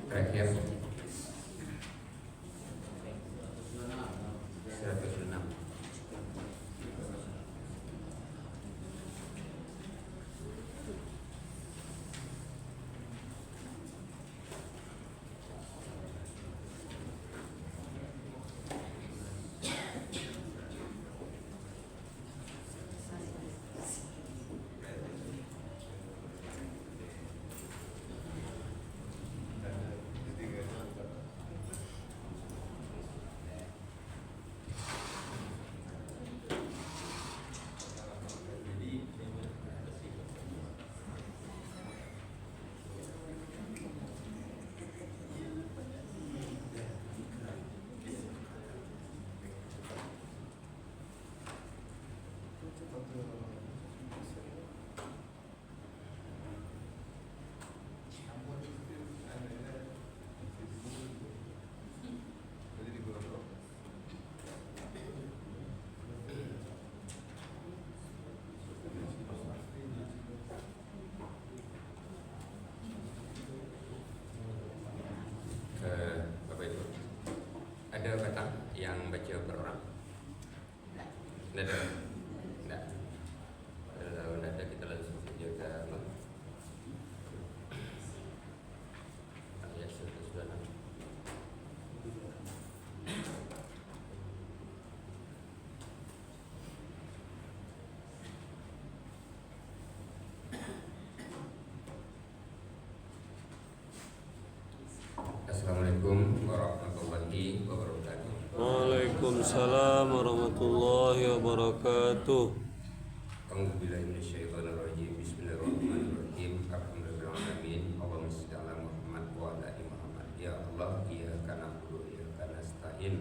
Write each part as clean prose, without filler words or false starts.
Terakhir 106. Bapak Ibu, ada batang yang baca per orang? Tidak ada. Tidak. Kalau tidak ada, kita langsung saja ke ayat 196. Assalamualaikum warahmatullahi wabarakatuh. Waalaikumsalam warahmatullahi wabarakatuh. A'udzubillahi minasyaitonirrajim. Bismillahirrahmanirrahim. Alhamdulillahirabbil alamin. Allahumma shalli ala Muhammad wa ala ali Muhammad. Ya Allah, iyyaka na'budu wa iyyaka nasta'in.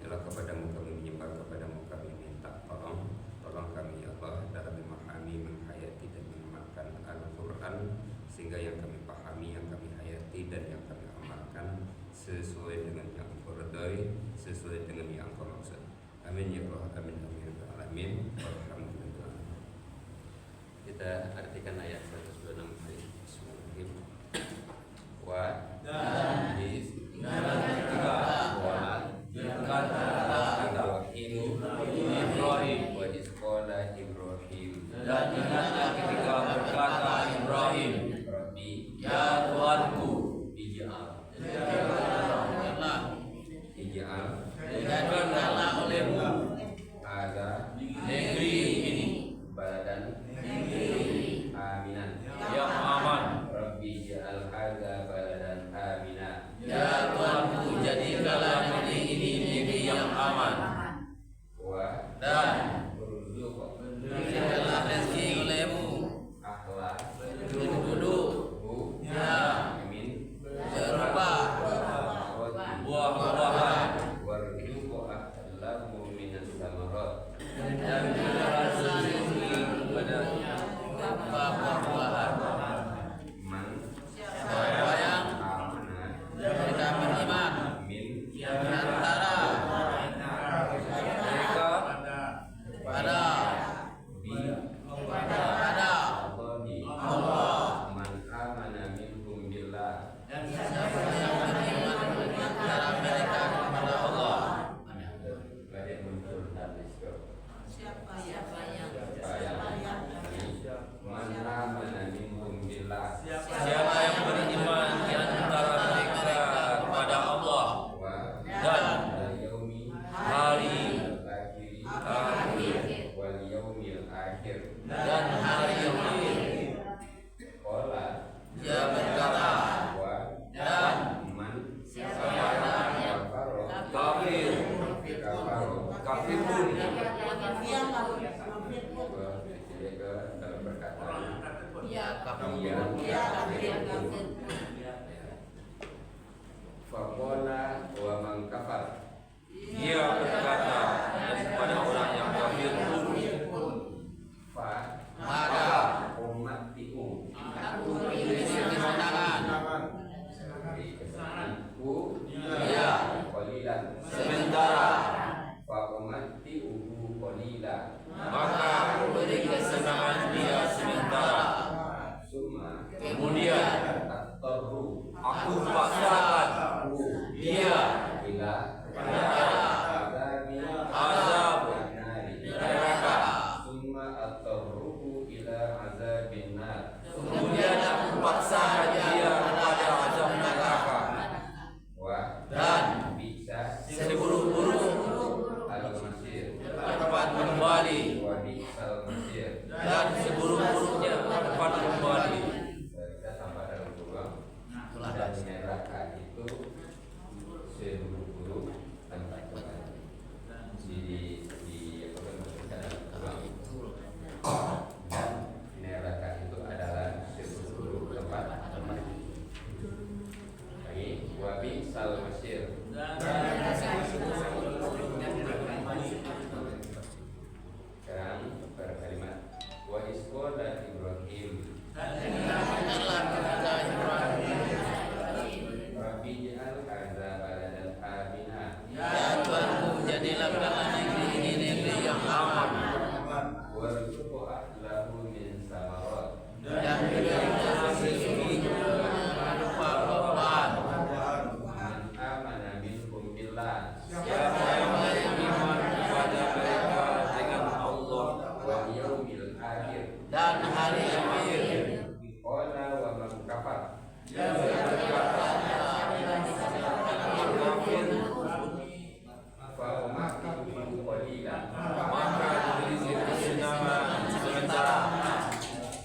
Ya Allah, kepadamu kami menyembah, kepadamu kami minta tolong. Tolong kami ya Allah dalam memahami, menghayati dan mengamalkan Al-Qur'an, sehingga yang kami pahami, yang kami hayati dan yang kami amalkan sesuai dengan yang Engkau ridhai, sesuai dengan yang Engkau maksud. Amin ya Allah, amin amin ya rabbal alamin. Alhamdulillah. Kita artikan ayat 126 hari. Bismillahirrahmanirrahim. Wa is Ibrahim wa isqala Ibrahim, dan ingatlah ketika berkata Ibrahim, Rabbi ya Tuhanku, jadikanlah olehmu ada negeri ini baladan aminan. yang aman. Rabbi ja'al hadza baladan aminan. Ya Tuhanku, jadikanlah negeri ini negeri yang aman. Wa Dan urzuq berikanlah rezeki olehmu ahla penduduknya min berupa buah-buahan warzuq ahlahu minas samarat. dan berikanlah rezeki kepadanya berupa buah-buahan. Man Siapa yang amana mereka beriman min di antara mereka pada bi pada Allahi Allah, man amana minhum billah. dan siapa yang beriman di antara mereka kepada Allah. Badai muncul hadis ke Siapa yang man amana minhum billah Siapa yang beriman di antara mereka kepada Allah wa dan yaumi hari akhir wal yaumil akhir. dan hari yang akhir. Qala Dia berkata, wa dan atarru Aku paksakan dia ila azab neraka. summa atarruhu ila azabin nar Kemudian aku paksakan dia kepada azab neraka. wa Dan bisa seburuk-buruk al-masir tempat kembali. wa bisal masir. Dan seburuk-buruknya tempat kembali. Kita tambah dalam ruang dan neraka itu seburuk-buruk tempat kembali. Di apa kan dalam ruang dan neraka itu adalah seburuk-buruk tempat kembali. Lagi wabi sal masir. Sekarang per kalimat wa isqala Ibrahim Rabbi ja'al hadza baladan amina Ya Tuhanku, jadilah kami negeri ini negeri yang aman warzuqhu ahlahu min samarat dan berikan rezeki berupa buah-buahan. man amana minhum billah Siapa yang beriman kepada mereka dengan Allah wa yaumil akhir dan hari akhir, qala wa man kafar dan berkata kafir, fa umakkihu qalilan maka diberi kesenangan sementara.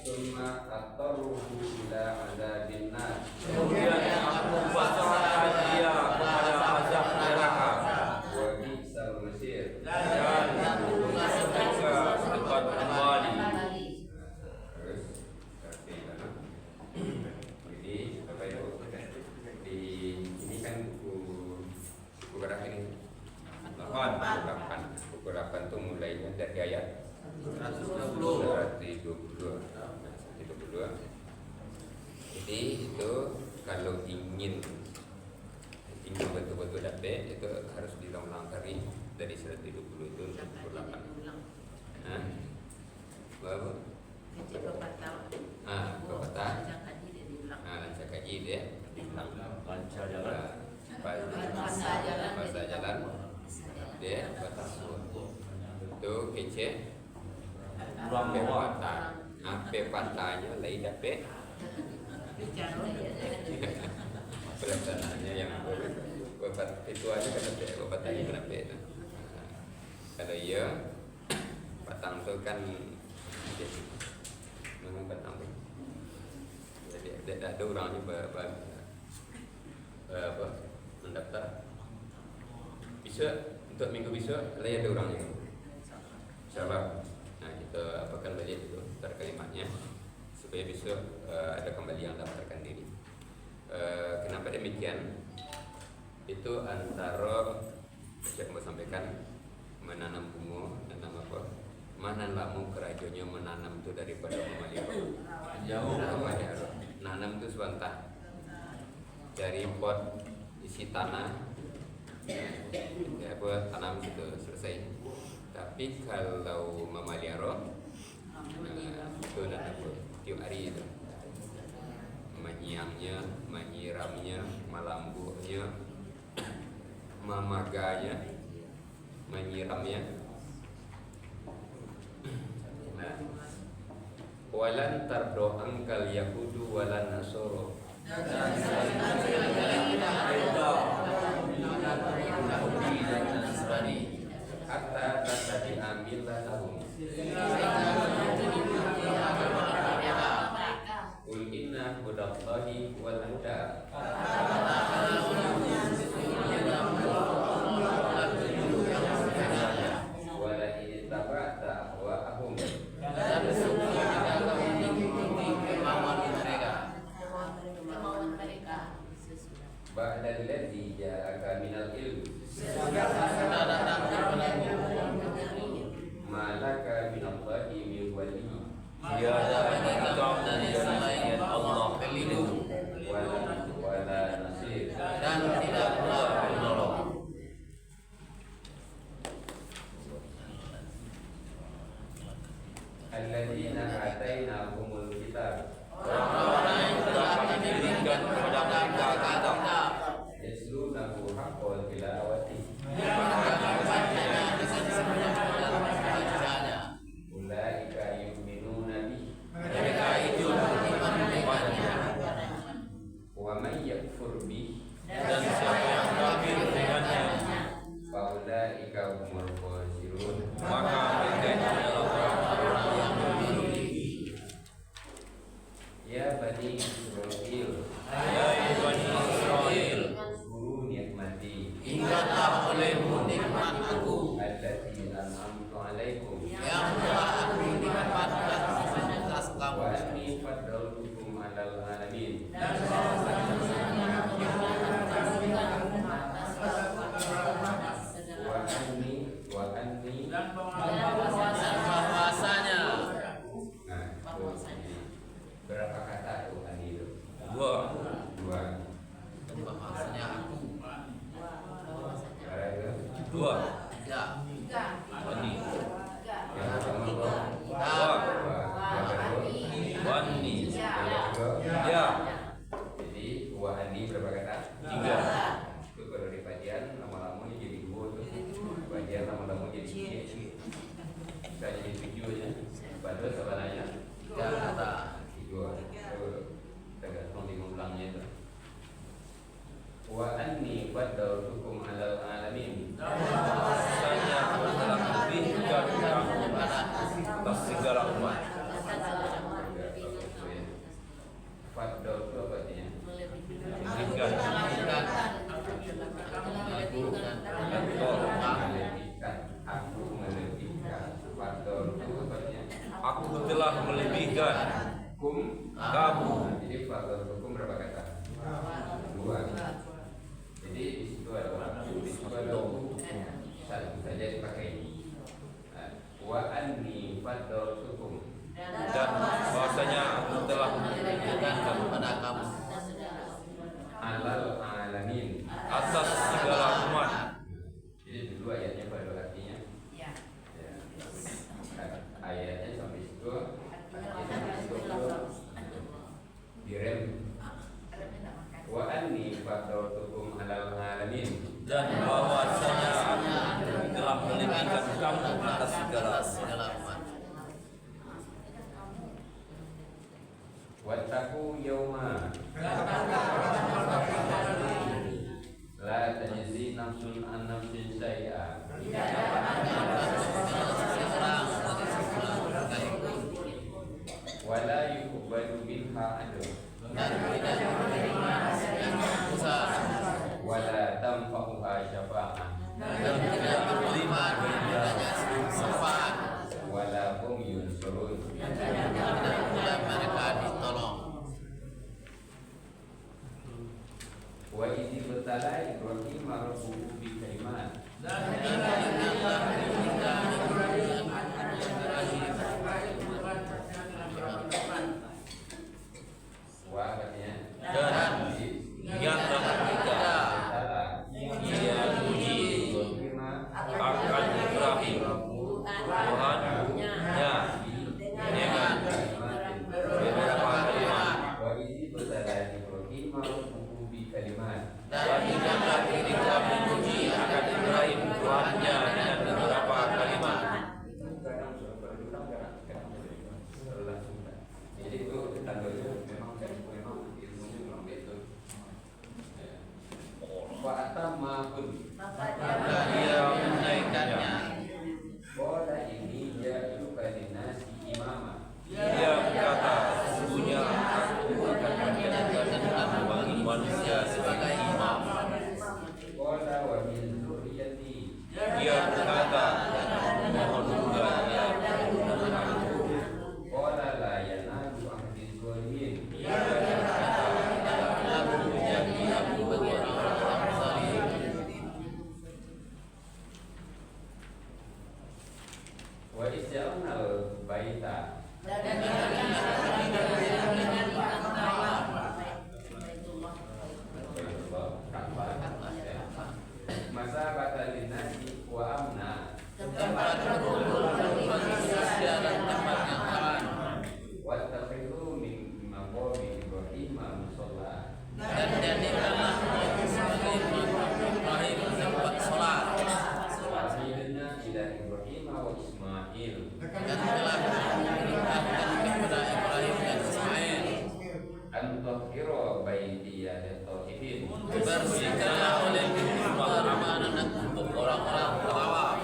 summa atarruhu ila azabin nar Kemudian aku pasrahkan dia kepada azab neraka wa bisal masir. dan buruknya mereka tempat kembali. Terus seperti mana? Jadi Bapak Ibu di ini kan buku berapa ini? 8. Buku 8 itu mulainya dari ayat 122. Jadi itu kalau ingin betul-betul dapat itu harus diulang-ulang dari 120 itu untuk buku 8. Nah, berapa? Kota. Lancar kaji dia diulang. Lancar jalan. Bahasa jalan dia batas itu kece patahnya lagi dapet pelaksanaannya yang bapak itu aja kan patahnya kenapa itu kalau iya patang itu kan memang patang itu jadi ada orangnya apa mendaftar bisa untuk minggu besok lagi ada orangnya insyaallah. Nah kita apakan balik itu kalimatnya supaya besok ada kembali yang daftarkan diri. Kenapa demikian? Itu antara saya mau sampaikan menanam bunga, menanam apa? Mana lamu kerajonnya menanam itu daripada memelihara. Jauh memelihara. Nanam itu sebentar dari pot isi tanah, ya buat tanam itu selesai. Tapi kalau memelihara, itu nanam tiap hari itu. Menyiamnya, menyiramnya, melambuhnya, memaganya, menyiramnya. Nah, walan tardo angkal yahudu walan nasoro. Hatta tasabi amillah lahum. Qul inna hudallahi wal huda. Wala in tabata ahwa'ahum. Dan sesungguhnya kita akan mengikuti kemauan mereka. Ba'da alladhi ja'aka minal ilm. Sudah datang kepadamu Malaka minallahi min wali. tiada bagi kamu dari selain Allah pelindung Wala nasir. dan tidak pula penolong. Alladzina atainahumul kitab. Orang-orang yang telah kami berikan kepada yakfur bih dan siapa yang kafir dengannya, faulaika humul khasirun. maka mereka itu adalah orang-orang yang merugi. Ya Bani Israil, Ya Bani Israel, guru nikmati ingatlah olehmu nikmat aku allati an'amtu alaikum yang telah aku nikmatkan atas kamu, wa anni faddaltukum 'alal alamin. Wa anni dan bahwasanya nah, berapa kata itu anni itu? dua Dua. Ada itu? dua Yang pertama dua Yang kedua wani Yang kedua ya Jadi wa anni berapa kata? tiga Itu kalau di bagian lama-lama ini jadi dua tuh. Bagian lama-lama jadi tiga. Bisa jadi tujuh aja. Padahal sebenarnya tiga kata tiga. Tergantung di ulangnya itu. Wa anni faddaltukum 'alal alamin. bahwasanya aku telah lebihkan kamu atas segala umat. Faddal itu apa artinya? Lebihkan Melebihkan. Aku melebihkan. Faddal itu apa artinya? Aku telah melebihkan Kum kamu. Jadi faddal hukum berapa kata? Dua. Jadi di situ ada hukum satu saja dipakai. Wa anni faddaltukum Dan bahwasanya aku telah melebihkan kepada kamu 'alal alamin. atas segala umat. Jadi dulu ayatnya pada artinya. Ya. Ayatnya sampai situ, artinya sampai situ direm. Wa anni faddaltukum 'alal alamin. Dan bahwasanya aku telah melebihkan kamu atas segala umat. Wattaqu yawma la tajzi nafsun an nafsin syai'a wa la yuqbalu minha 'adl wa la tanfa'uha syafa'ah Dan tidak diterima darinya syafaat, wa la hum yunsurun. dan pula mereka ditolong. Wa idzi batala Ibrahim rabbuhu bi kalimat Dan ingatlah ketika Ibrahim wa katanya dan ingatlah ketika ia uji akan Ibrahim Tuhannya dengan beberapa kalimat. wa idzi batala Ibrahim rabbuhu bi kalimat Dan ingatlah ketika memuji akan Ibrahim Tuhannya dengan beberapa kalimat. kadang sudah. Jadi itu tanda itu memang ilmunya memang itu. Wa atammahun. Maka ia menaikannya. Qala inni ja'iluka linnasi imama. Ia berkata, sesungguhnya aku akan menjadikan kamu bagi manusia sebagai imam. Qala wa min dzurriyyati. Ia berkata, mohon juga ia keturunan aku. Qala la yanalu ahdi dzalimin. Ia berkata, tidaklah aku menjadi aku bagi orang-orang zalim. baitiya lit-tha'ifin. Bersihkanlah olehku rumah Ramadan untuk orang-orang pelawak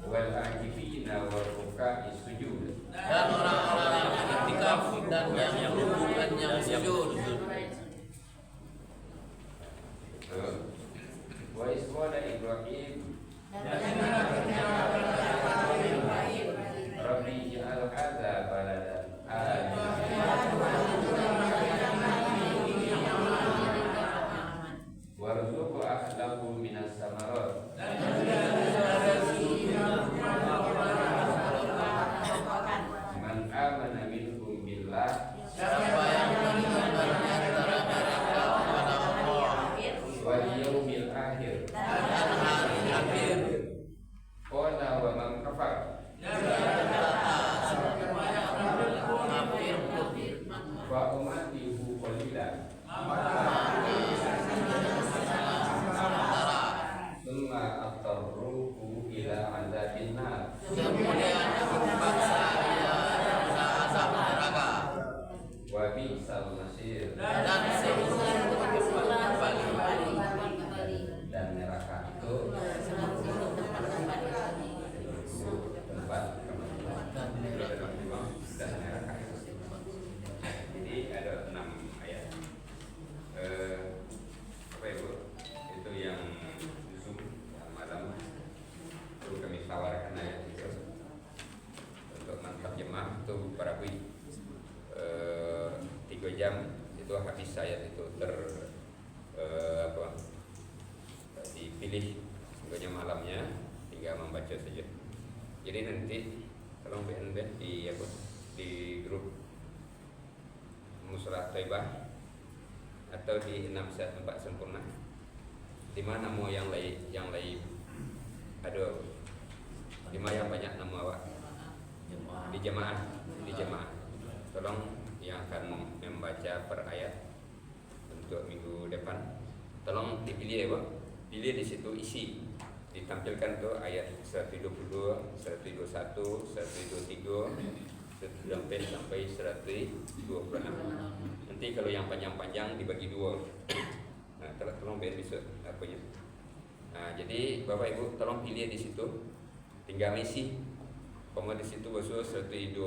Wal aqifina wal ruk'i sujud. dan orang-orang yang iktikaf dan yang rukuk dan yang sujud. Wa isqala Ibrahim Rabbi ij'al hadza baladan warzuq ahlahu minas samarat man amana minhum billah Siapa yang beriman di antara mereka kepada Allah wal yaumil akhir dan hari akhir, qala wa man kafar kafir fa umatihu qalila thumma atarruhu ila adzabin nar kemudian bangsa ia kena azab neraka wa bi'sal masir dan seburuk tempat kembali. dan neraka itu tempat kematian dan neraka itu. Jadi ada 6 ayat. Apa ibu? Itu yang Zoom yang malam itu kami tawarkan ayat itu untuk mantap jemaah itu para bui 3 jam itu habis ayat itu dipilih tentunya malamnya tinggal membaca saja. Jadi nanti tolong BNB di grup Musyawarah Thaibah atau di 614 sempurna di mana mau yang lain ada di mana yang banyak nama awak di jemaah tolong yang akan membaca per ayat untuk minggu depan tolong dipilih ya Pak, pilih di situ isi ditampilkan tuh ayat 122, 121, 123 sampai 126. Nanti kalau yang panjang-panjang dibagi 2. Nah, tolong biar bisa apanya. Nah, jadi Bapak Ibu tolong pilih di situ. Tinggal isi. Kalau di situ basuh 126,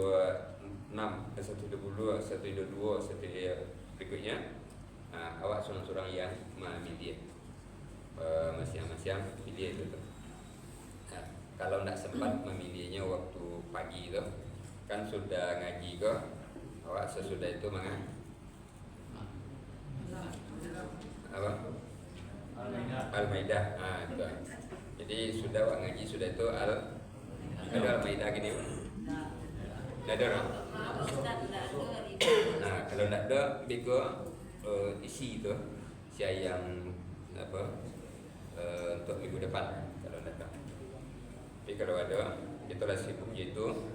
122, 122, berikutnya. Nah, awak seorang-seorang yang memahami dia. Masing-masing pilih itu. Nah, kalau tidak sempat memilihnya waktu pagi itu, kan sudah ngaji kok, awak sesudah itu mana? Apa? Al-Maidah. Nah, itu. Jadi sudah awak ngaji sudah itu ada Al-Maidah gini. Tidak ada orang? Nah, kalau tidak ada, bego isi itu siapa yang apa? Untuk minggu depan kalau datang. Tapi kalau ada itulah sibuknya itu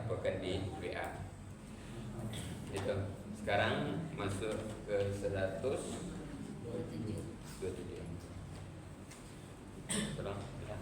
apakan di WA. Itu. Sekarang masuk ke 127. Tolong ya.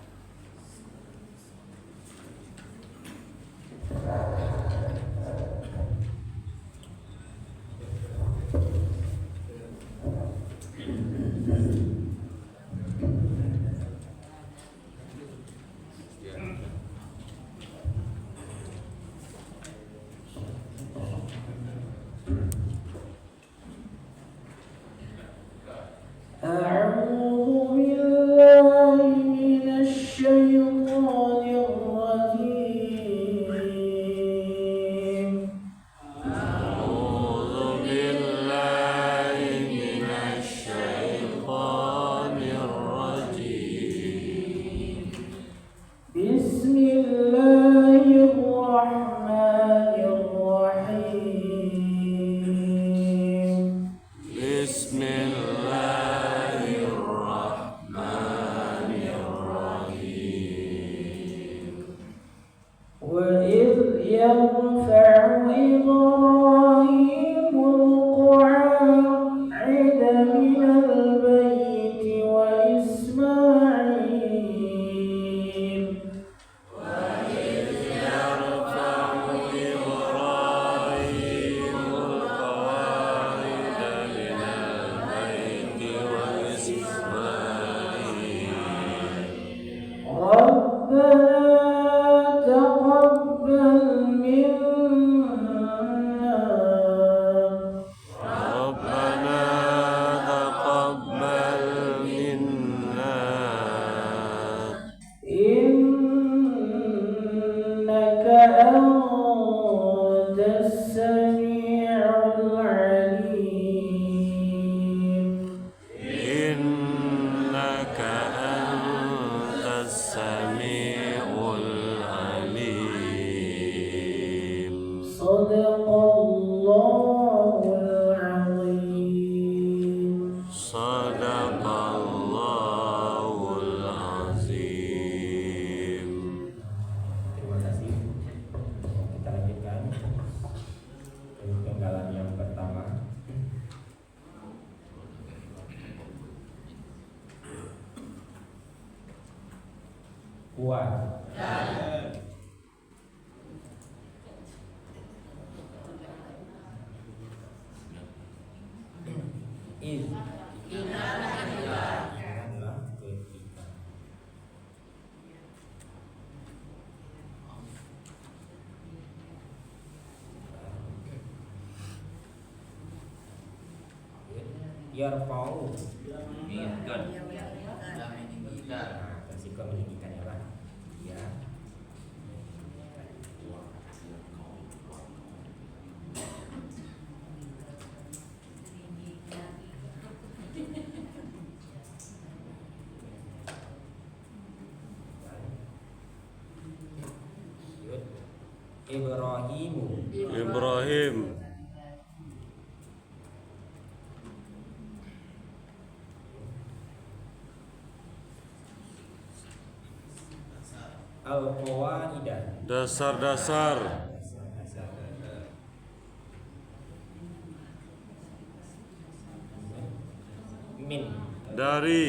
من Wa. Iz. Ingatlah ketika. Yarfa'u. Meninggikan. Nah, bersiko meninggikan ya Pak. Ya. Ibrahimu. Ibrahim. Al-Qawaida. Dasar-dasar. Min. Dari.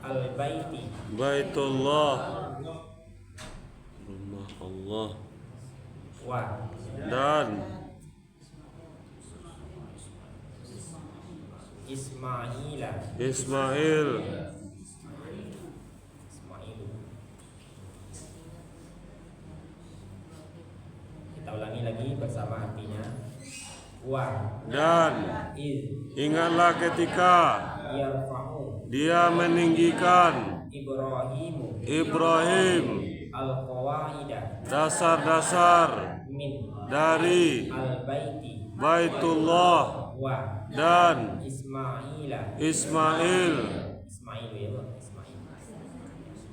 Al-Baiti. Baitullah. Rumah Allah. Wa. Dan Ismaila. Ismail. Ismailu. Kita ulangi lagi bersama artinya. Wa. Dan Iz. ingatlah ketika Yarfa'u. dia meninggikan Ibrahimu. Ibrahim Al-Qawaida. dasar-dasar Min. dari Al-Baiti. Baitullah Wa. dan Ismaila. Ismail. Ismail ya Pak, Ismail.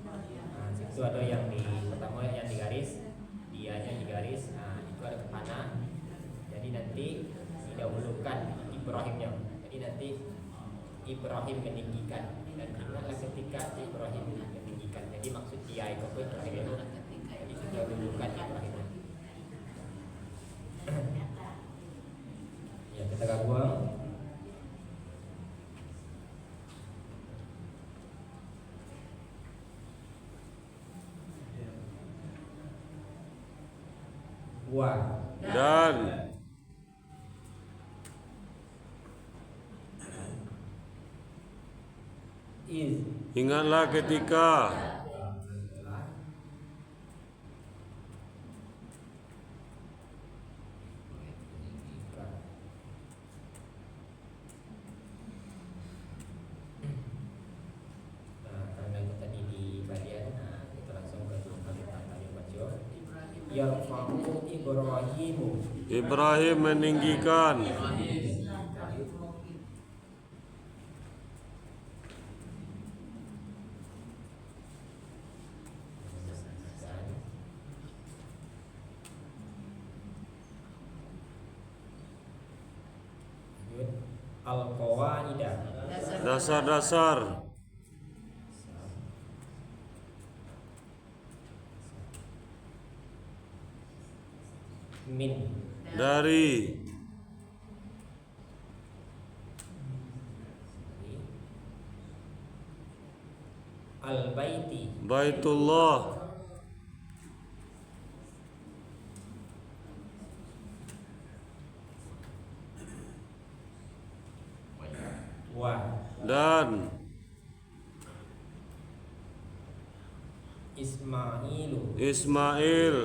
Nah, situ ada yang di pertama yang digaris, dianya digaris. Nah, itu ada panah. Jadi nanti didahulukan Ibrahimnya. Jadi nanti Ibrahim meninggikan dan ingatlah ketika Ibrahim meninggikan. Jadi maksud dia itu Ibrahim itu. Jadi didahulukan Ibrahim. Ya, kita gabung. Wa. Dan Iz. ingatlah ketika Nah, karena kita tadi di bagian, nah kita langsung ke kalimat yang baca. Yarfa'u Ibrahimu. Ibrahim meninggikan Al-Qawaida. dasar-dasar Min. dari Al-Baiti. Baitullah Wa. dan Ismailu. Ismail.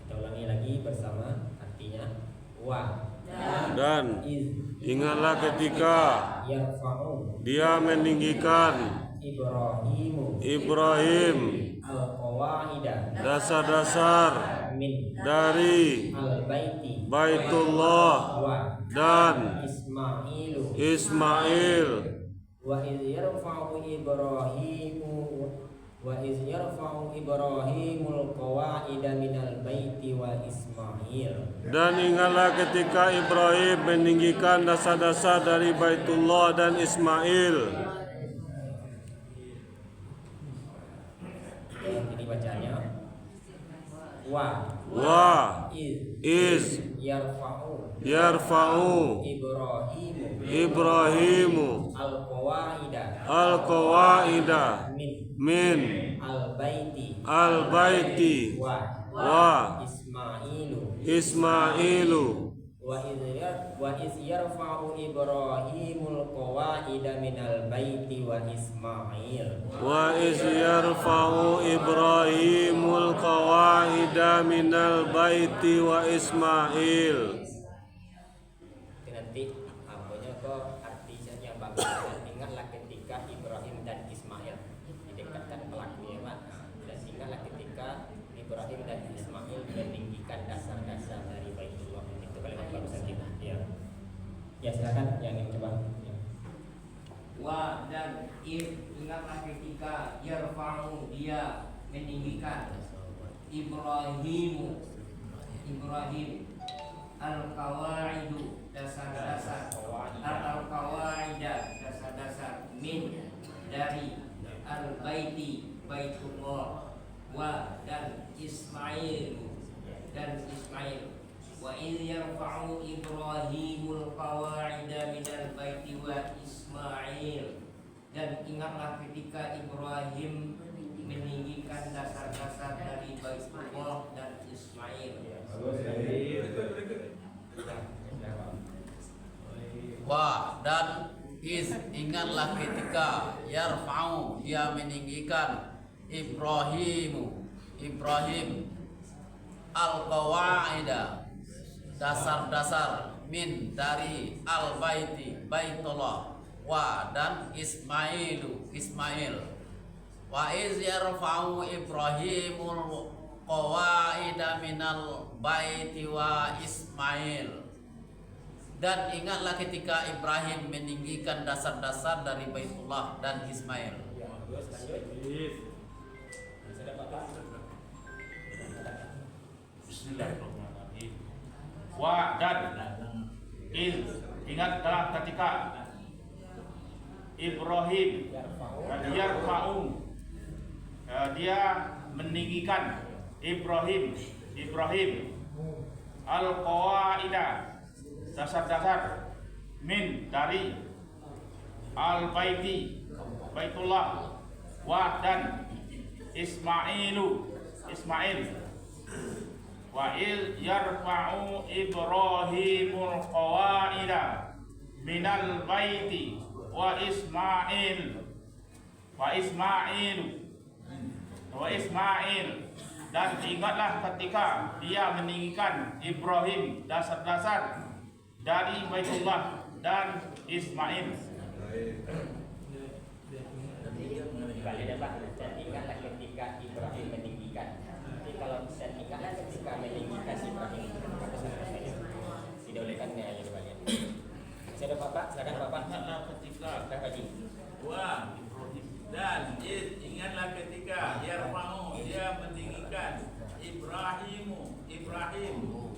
Kita ulangi lagi bersama artinya. Wa. Dan Iz. ingatlah ketika Yarfa'u dia meninggikan Ibrahimu. Ibrahim Al-Qawaida. dasar-dasar Min. dari Al-Baiti. Baitullah Wa. dan Ismailu. Ismail. Wa iz yarfa'u Ibrahimul qawaida minal baiti wa Ismail. Dan ingatlah ketika Ibrahim meninggikan dasar-dasar dari Baitullah dan Ismail. wa iz yarfa'u Ibrahimu al-qawaida min al-baiti wa Ismailu wa iz yarfa'u Ibrahimul qawaida minal baiti wa Ismail wa iz yarfa'u Ibrahimul qawaida minal baiti wa Ismail. Nanti apanya kok artinya bagaimana? Ingatlah ketika Ibrahim dan Ismail didekatkan pelakunya Pak. Dan ingatlah ketika Ibrahim dan Ismail meninggikan dasar-dasar dari Baitullah. Itu kalimat barusan kita. Ya. Ya silakan yang ingin coba. Ya. Wa dan ingatlah ketika yarfa'u dia meninggikan Ibrahim al-qawaidu dasar-dasar al-qawaida dasar-dasar min dari al-baiti baitullah wa dan Ismail wa idh yarfa'u Ibrahimul qawaida minal baiti wa Ismail dan ingatlah ketika Ibrahim meninggikan dasar-dasar dari Baitullah dan Ismail. Wa dan ingatlah ketika yarfa'u dia meninggikan Ibrahim al-qawaida dasar-dasar min dari al-baiti baitullah wa dan Ismail wa iz yarfa'u Ibrahimul qawaida minal baiti wa Ismail dan ingatlah ketika Ibrahim meninggikan dasar-dasar dari Baitullah dan Ismail. Bismillahirrahmanirrahim. Wa dan ingatlah ketika Ibrahim yarfa'u dia meninggikan Ibrahim al-qawaida dasar-dasar min dari al-baiti baitullah wa dan Ismail wa il yarfa'u Ibrahimul qawaida minal baiti wa Ismail dan ingatlah ketika dia meninggikan Ibrahim dasar-dasar dari Baitullah dan Ismail. Balik Pak, dan ingatlah ketika Ibrahim meninggikan. Jadi kalau dan ingatlah ketika meninggikan Ibrahim, didahulukan ya balik. Saya Bapak, silakan Bapak. Ingatlah ketika Haji. Wa Ibrahim dan ingatlah ketika yarfa'u dia meninggikan Ibrahim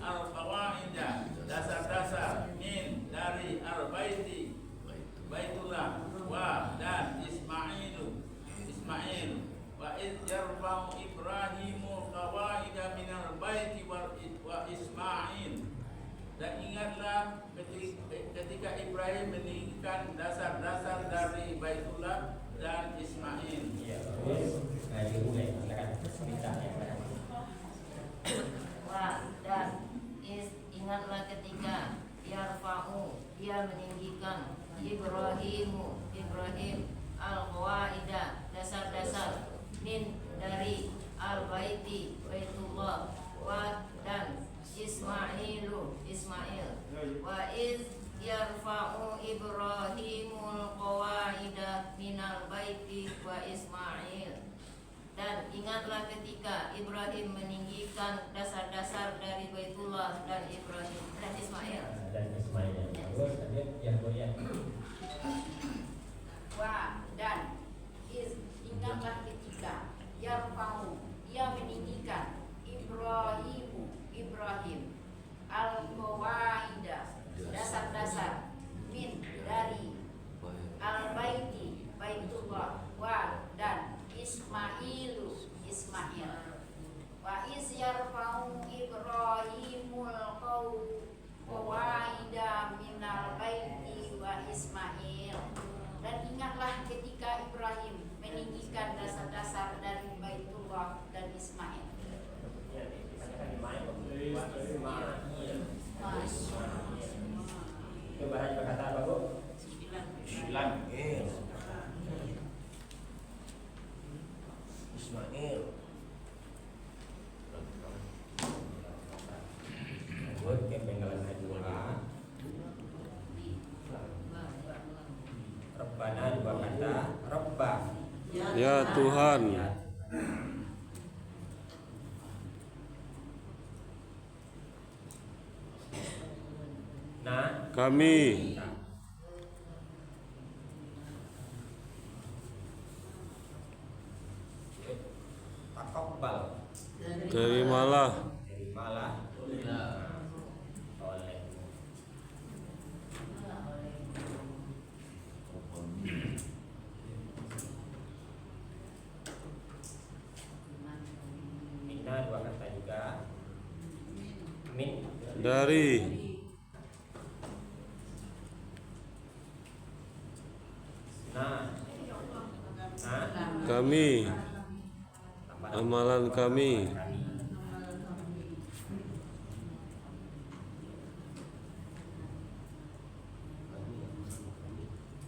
al-qawaida dasar-dasar min dari al-baiti baitullah wa dan Ismail wa iz yarfa'u Ibrahimul qawaida minal baiti wa Ismail dan ingatlah ketika Ibrahim meninggikan dasar-dasar dari Baitullah dan Ismail. Iya, terus. Nah, dimulai. Silakan. Wa dan ingatlah ketika yarfa'u dia meninggikan Ibrahim al-qawaida dasar-dasar min dari al-baiti baitullah wa dan Ismail wa iz yarfa'u Ibrahimul qawaida minal baiti wa Ismail dan ingatlah ketika Ibrahim meninggikan dasar-dasar dari Baitullah dan Ibrahim dan Ismail. Terus yang boleh. Wa dan ingatlah ketika yarfa'u ia meninggikan Ibrahim al-qawaida dasar-dasar min dari al-baiti baitullah wa dan Ismail wa iz yarfa'u Rabbana dua kata, Rabba Ya Tuhan, Nah kami Taqabbal terimalah terimalah Ya. oleh Minna dua kata juga, min dari nah kami amalan kami.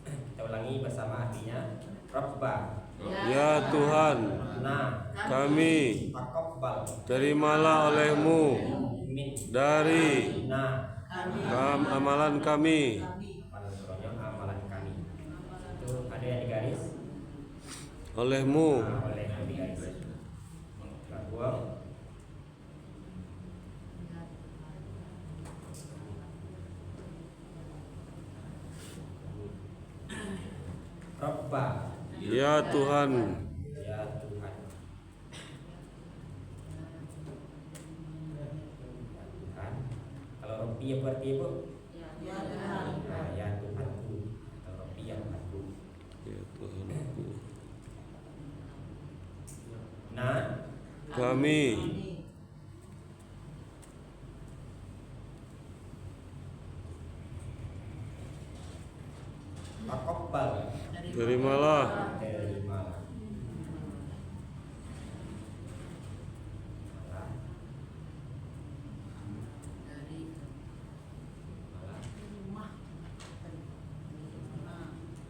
Kita ulangi bersama artinya. Rabba Ya Tuhan, nah kami taqabbal terimalah olehmu min dari nah amalan kami. pada surahnya amalan kami itu ada yang digaris Olehmu oleh yang digaris kedua Rabba Ya Tuhan, ya Tuhan. Tuhan. Kalau Rabbi ya berarti apa? Nah, ya Tuhanku. Atau Rabbi ya Tuhanku. ya Tuhanku, Nah, kami taqabbal terimalah terimalah.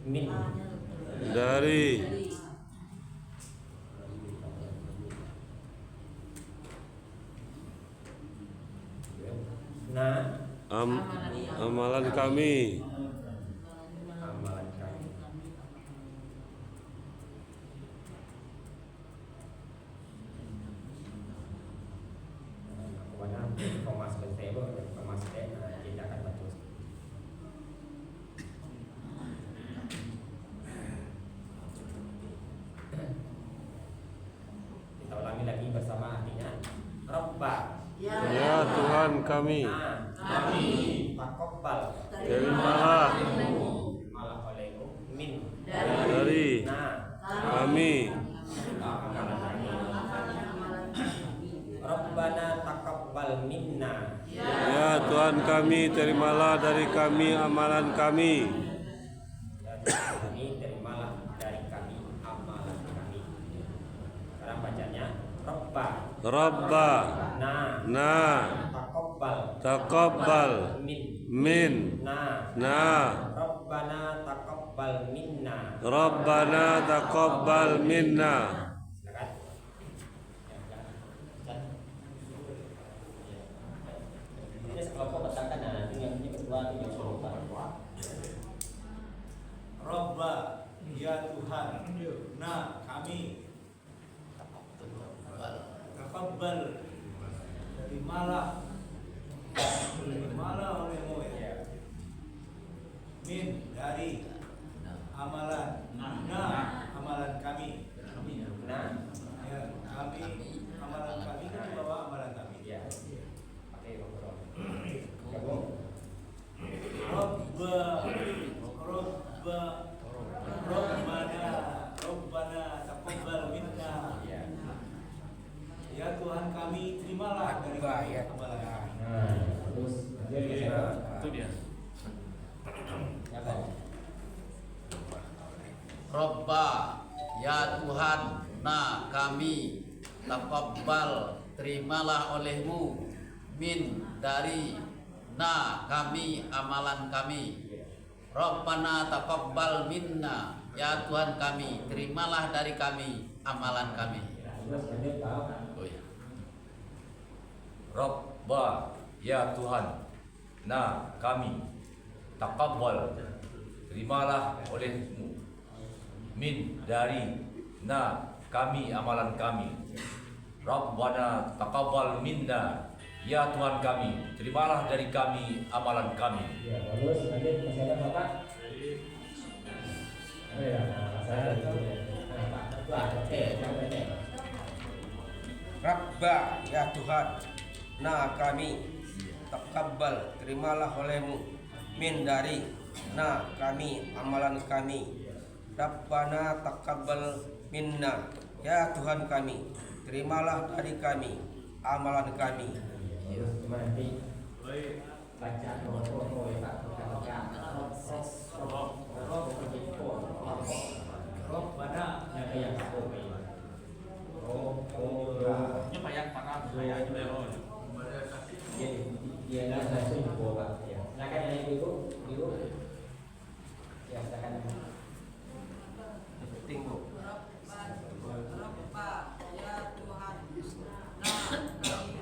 Min dari nah amalan kami. amalan kami. Kemudian Thomas Bentebo dan Thomas D tidak akan bagus. Kita ulangi lagi bersama artinya. Rabba Ya Tuhan kami, kami taqabbal terimalah malah olehmu min dari nah kami. amalan kami. Rabbana taqabbal minna Ya Tuhan kami, terimalah dari kami amalan kami. ya Tuhan kami, terimalah dari kami amalan kami. Sekarang bacanya Rabba Rabba na taqabbal taqabbal min Rabbana taqabbal minna. Rabbana taqabbal minna. Silakan. Ini sekelompok katakan nah, ini yang kedua ini yang serupa. Rabba ya Tuhan, nah kami taqabbal terimalah olehmu ya min dari amalan amalan kami Nah, ya kami amalan kami kan di bawah amalan kami ya. Pakai ngobrol. Gabung. Rabbana taqabbal minna. Ya. Ya Tuhan kami, terimalah dari amalan kami. Nah, terus itu dia. Ya kan? Robba ya Tuhan, nah kami taqabbal terimalah olehmu min dari nah kami amalan kami. Rabbana taqabbal minna ya Tuhan kami terimalah dari kami amalan kami. Oh ya. Rabba ya Tuhan, nah kami taqabbal terimalah olehmu min dari na kami amalan kami. Rabbana taqabbal minna, ya Tuhan kami, terimalah dari kami amalan kami. Ya, bagus. Lanjut, masih ada Bapak? Oh ya, saya Pak, oke, jangan. Rabba ya Tuhan, na kami, taqabbal terimalah olehmu, min dari na kami amalan kami. Rabbana taqabbal minna, ya Tuhan kami, terimalah dari kami amalan kami. Cuma nanti baca nomor ya Pak. Pada ada yang dia nggak langsung dibawa Pak. Ya, silakan yang ibu. Ya, silakan. Penting Bu. Rabba ya Tuhan, nah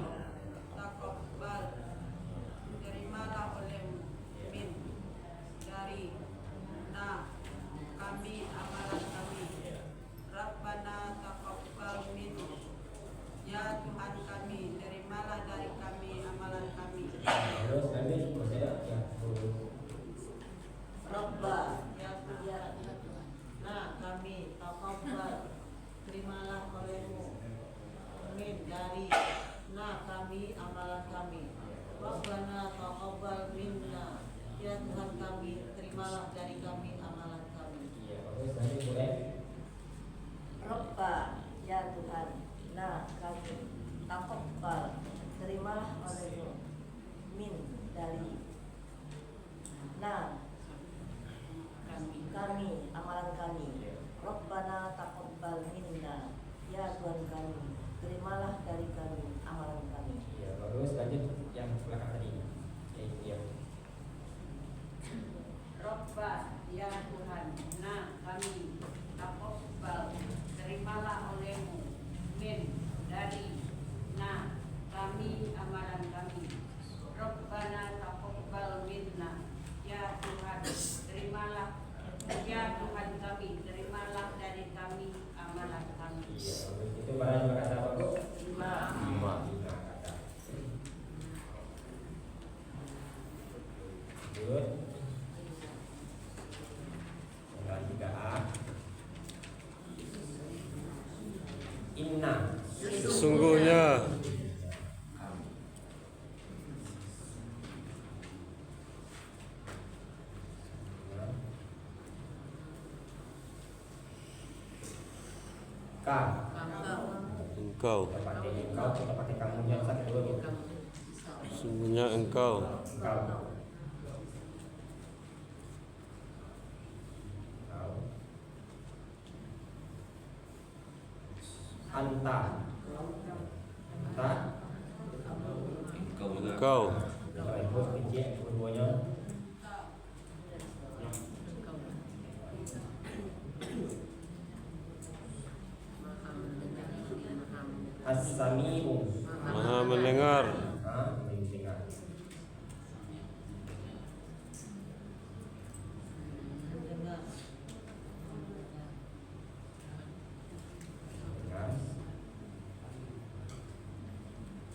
kami taqabbal, terimalah olehmu min dari nah kami amalan kami. Rabbana taqabbal min, ya Tuhan kami, terimalah dari kami amalan kami. Terus nanti masih ada yang Rabba ya Tuhan, nah kami taqabbal, terimalah olehmu min dari nah kami amalan kami. Rabbana taqabbal minna, ya Tuhan kami, terimalah dari kami amalan kami. ya bagus. Nanti boleh. Rabba ya Tuhan, nah kami taqabbal, terimalah olehmu min dari nah kami amalan kami. Rabbana taqabbal minna, ya Tuhan kami, terimalah dari kami amalan kami. Ya bagus. Lanjut yang belakang tadi. Ya. Rabba ya Tuhan, nah kami taqabbal, terimalah olehmu min dari nah kami amalan kami. Rabbana taqabbal minna, ya Tuhan, terimalah, ya Tuhan kami, terimalah dari kami amalan kami. Ya bagus. Itu barang kata apa Bu? 5. 5 kata. Lanjut. Yang 3A. Inna. Sesungguhnya engkau, Pakai engkau, kita pakai kamu yang satu dua gitu. sesungguhnya engkau Engkau. Anta. Anta. engkau Ibu kunci keduanya. As-Sami'u. maha mendengar, Mendengar.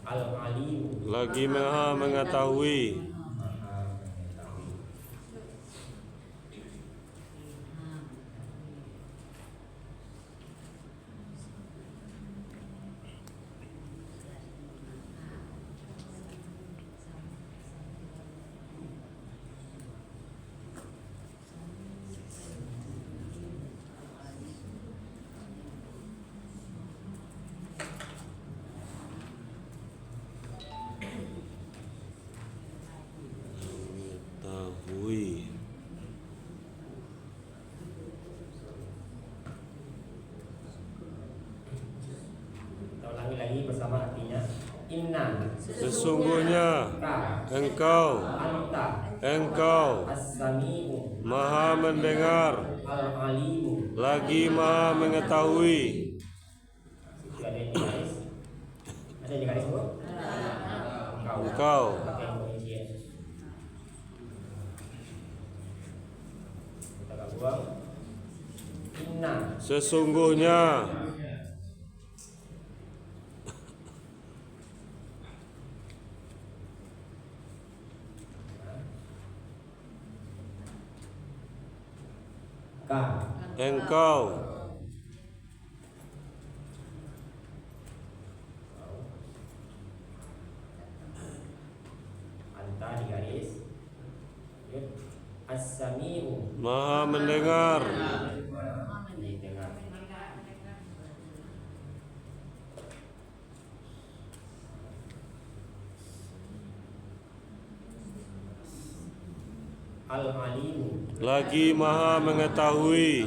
Al-Alimu. lagi maha mengetahui, Maha mengetahui. mengetahui. Kita ulangi lagi bersama artinya. Inna. Sesungguhnya Ka. engkau, Anta. engkau As-Sami'u. maha mendengar, Al-Alimu. lagi maha mengetahui. Itu ada yang digaris. Ada yang digaris Bu? Engkau Pakai kunci ya. buang. Inna. Sesungguhnya. Ka. Engkau. Anta di garis. As-sami'u. Maha mendengar. Didengar. Al-alimu. Lagi maha mengetahui.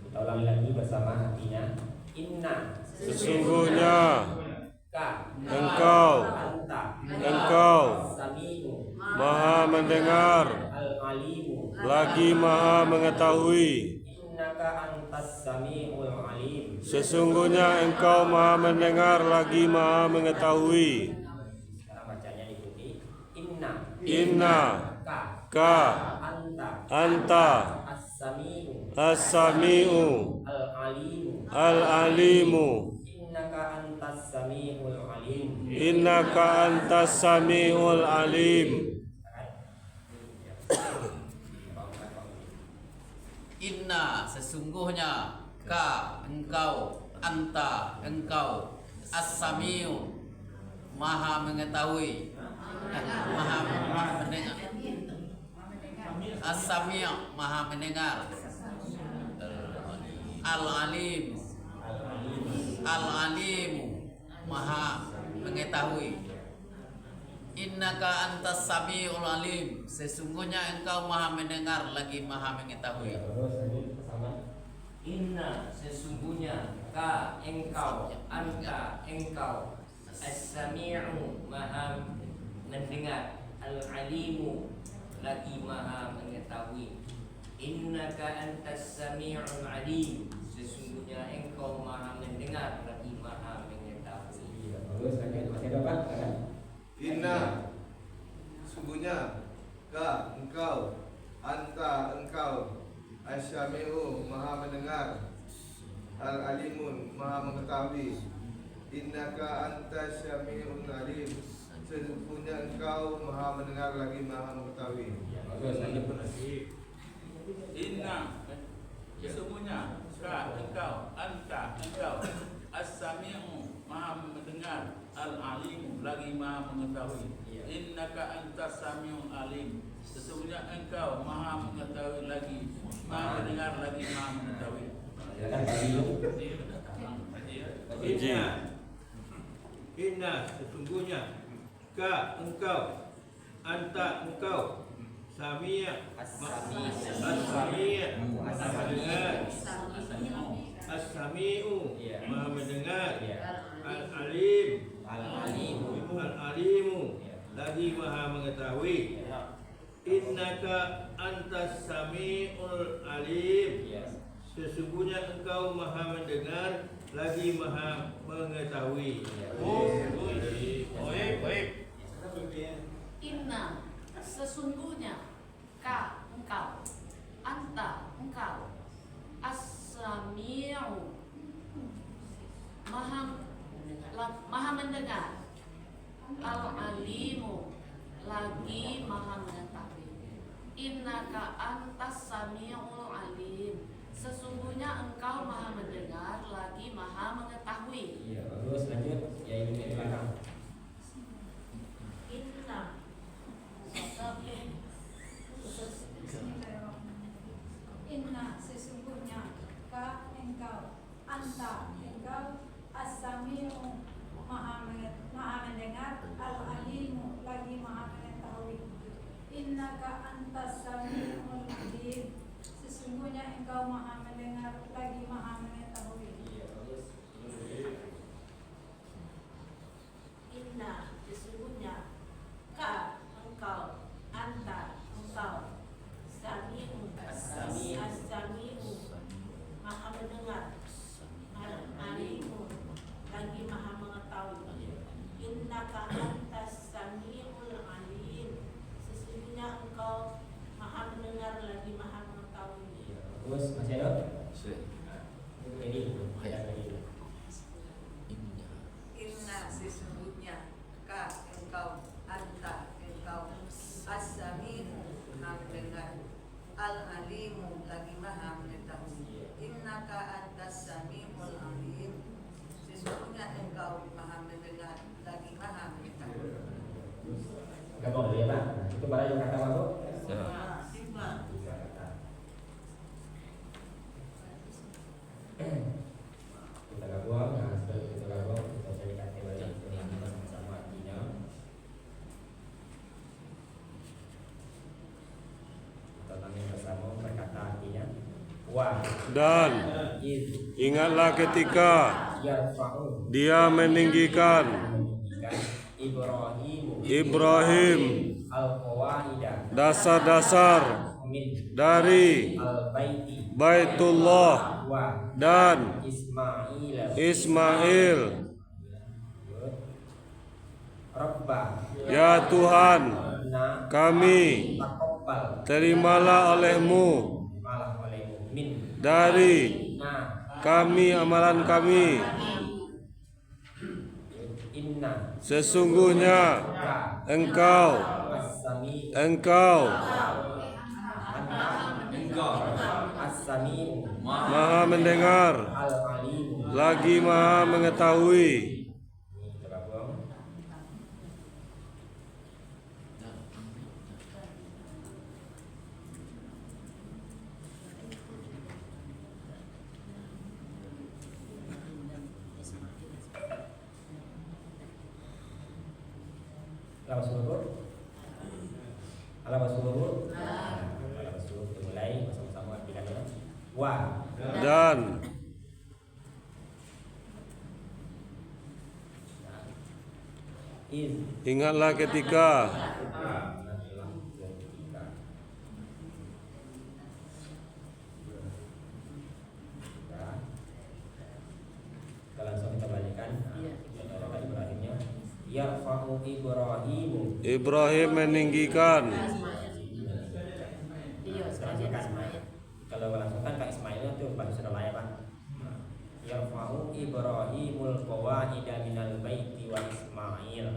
Kita ulangi lagi bersama artinya. Inna. Sesungguhnya. Ka. Engkau. Anta. Engkau. Sami'u. Maha mendengar. Al-alimu. Lagi maha mengetahui. Innaka antas sami'ul alim. Sesungguhnya engkau maha mendengar lagi maha mengetahui. Sekarang bacanya diikuti. Inna. Inna. Ka. Anta. Anta. As-sami'u. As-sami'u. Al-alimu. Al-alimu. Innaka antas sami'ul alim. Innaka antas sami'ul alim. Inna sesungguhnya, ka engkau, anta engkau, as-sami'u maha mengetahui, maha mendengar, as-sami' maha mendengar, al-alim, al-alimu maha mengetahui. Innaka antas sami'ul alim, sesungguhnya engkau maha mendengar lagi maha mengetahui. Inna sesungguhnya, ka engkau, anta engkau, as-sami'u maha mendengar, al-alimu lagi maha mengetahui. Innaka antas sami'ul alim, sesungguhnya engkau maha mendengar lagi maha mengetahui. Bagus, masih ada Pak? Inna sungguhnya, ka engkau, anta engkau, as-sami'u maha mendengar, al-alimun maha mengetahui. Innaka antas sami'un alim, sesungguhnya engkau maha mendengar lagi maha mengetahui. Bagus, lanjut. Inna sesungguhnya, ka engkau, anta engkau, as-sami'u maha mendengar, al-alim lagi maha mengetahui. Innaka antas sami'ul alim, sesungguhnya engkau maha mengetahui lagi maha mendengar lagi maha mengetahui. Inna sesungguhnya, ka engkau, anta engkau, Samia, as-sami', maha mendengar, as-sami'u, maha mendengar, al-alim, al-alimu, lagi maha mengetahui. Innaka antas sami'ul alim, sesungguhnya engkau maha mendengar lagi maha mengetahui. Baik. Inna sesungguhnya, ka engkau, anta engkau, as-sami'u maha mendengar, al-alimu lagi maha mengetahui. Innaka antas sami'ul alim, sesungguhnya engkau maha mendengar lagi maha mengetahui. Iya, bagus, lanjut. Ya, ini di belakang. Inna sesungguhnya, ka engkau, anta engkau, as-sami'u maha mendengar, al-alimu lagi maha mengetahui. Innaka antas sami'ul alim, sesungguhnya engkau maha mendengar lagi maha mengetahui. Inna sesungguhnya, ka engkau, anta engkau, alimu lagi maha mengetahui. Innaka antas samiul alim. Sesungguhnya engkau maha mendengar lagi maha mengetahui. Gabung dulu ya Pak. Itu para yang kata Pak Bu. Kita gabung, nah setelah kita gabung kita cari kategori yang sama artinya. Kita tanya bersama berkata artinya. Wa Dan ingatlah ketika dia meninggikan Ibrahim dasar-dasar dari Baitullah dan Ismail. Ya Tuhan, kami terimalah olehmu dari kami amalan kami. Sesungguhnya engkau maha mendengar lagi maha mengetahui. Dimulai bersama-sama artikannya. Wa Dan ingatlah ketika langsung kita balikkan Ibrahimnya. Yarfa'u Ibrahimu Ibrahim meninggikan. Kalau langsung kan Kak Ismail itu baru sudah layak Pak. Yarfa'u Ibrahimul qawaida minal baiti wa Ismail.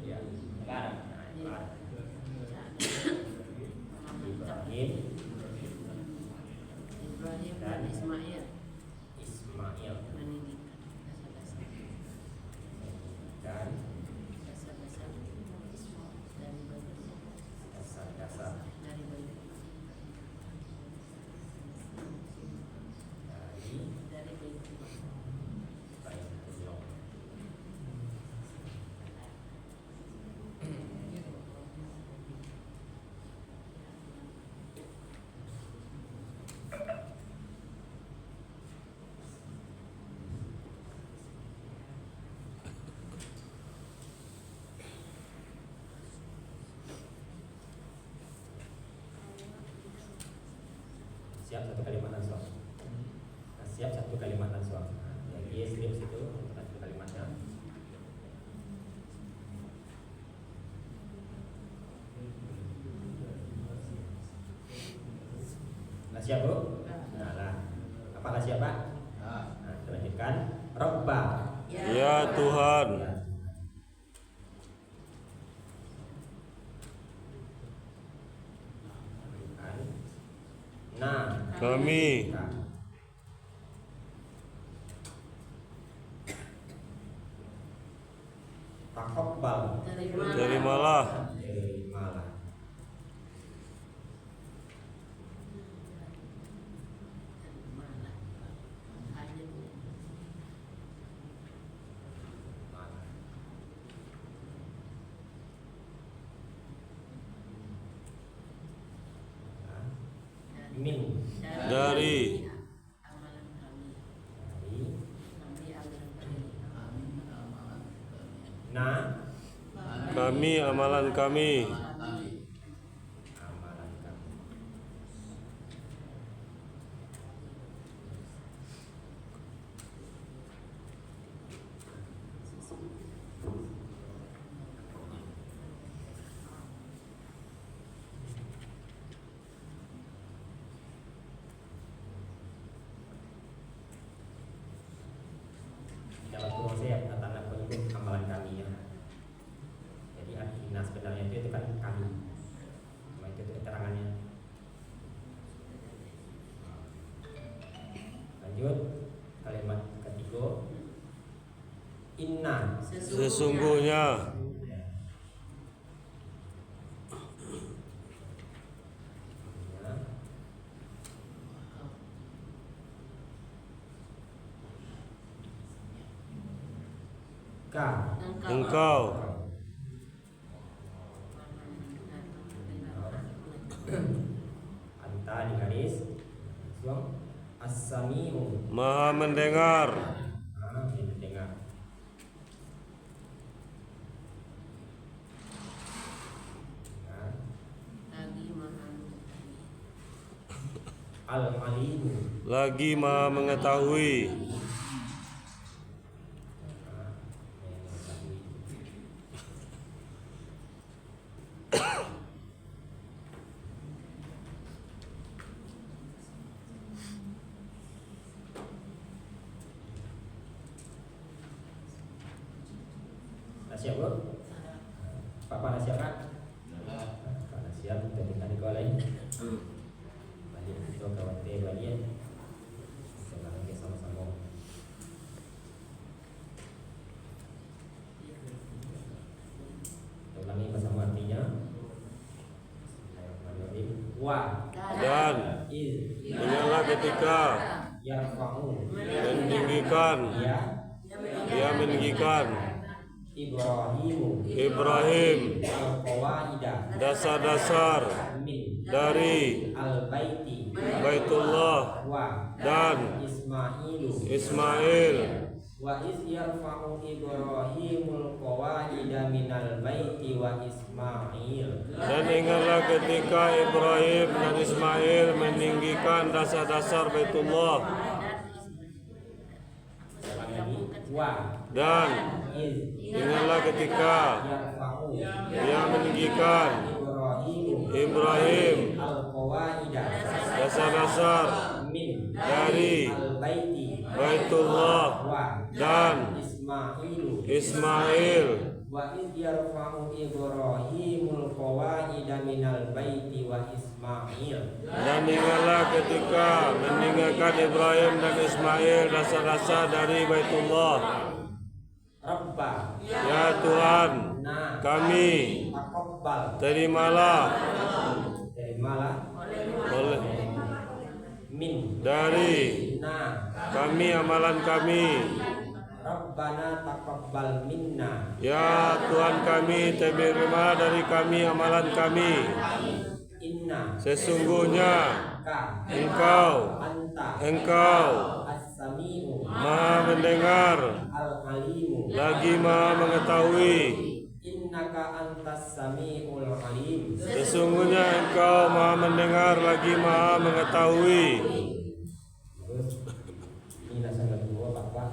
Ya, benar. Ibrahim dan Ismail dan dasar-dasar dari Baitullah. Siap satu kalimat langsung. Siap satu kalimat langsung. Jadi skrip situ satu kalimatnya. Nah, siap Bu? Nah, apakah siap Pak? Nah, kita lanjutkan. Robba. Ya Tuhan, kami Taqabbal. terimalah min dari kami amalan kami. Dalam kurung saya tanda penyebut amalan kami ya. Jadi artinya sebenarnya itu kan Sesungguhnya engkau anta di garis as-sami'u Maha mendengar mendengar. Al-alimu lagi Maha mengetahui. Siap bro? Papa siap kan? Papa siap, kita tinggal di lain. Balik itu kawan balian. Sekarang kita sama-sama. Kita ulangi bersama artinya. Wa Dan ingatlah ketika yarfa'u meninggikan, dia meninggikan Ibrahim dasar-dasar dari Baitullah dan Ismail. Wa iz yarfa'u Ibrahimul qawaida minal baiti wa Ismail. Dan ingatlah ketika Ibrahim dan Ismail meninggikan dasar-dasar Baitullah. Dan ingatlah ketika dia meninggikan Ibrahim dasar-dasar dari Baitullah dan Ismail. Wa iz yarfa'u Ibrahimul qawaida minal baiti wa Ismail. Dan ingatlah ketika meninggalkan Ibrahim dan Ismail dasar-dasar dari Baitullah. Rabba Ya Tuhan kami, terimalah oleh dari kami amalan kami. Rabbana taqabbal minna. Ya Tuhan kami, terimalah dari kami amalan kami. Inna Sesungguhnya Engkau as-sami'u Maha mendengar, al-alimu lagi Maha mengetahui. innaka antas sami'ul alim. Sesungguhnya Engkau Maha mendengar, lagi Maha mengetahui. Terus ini naskah kedua Bapak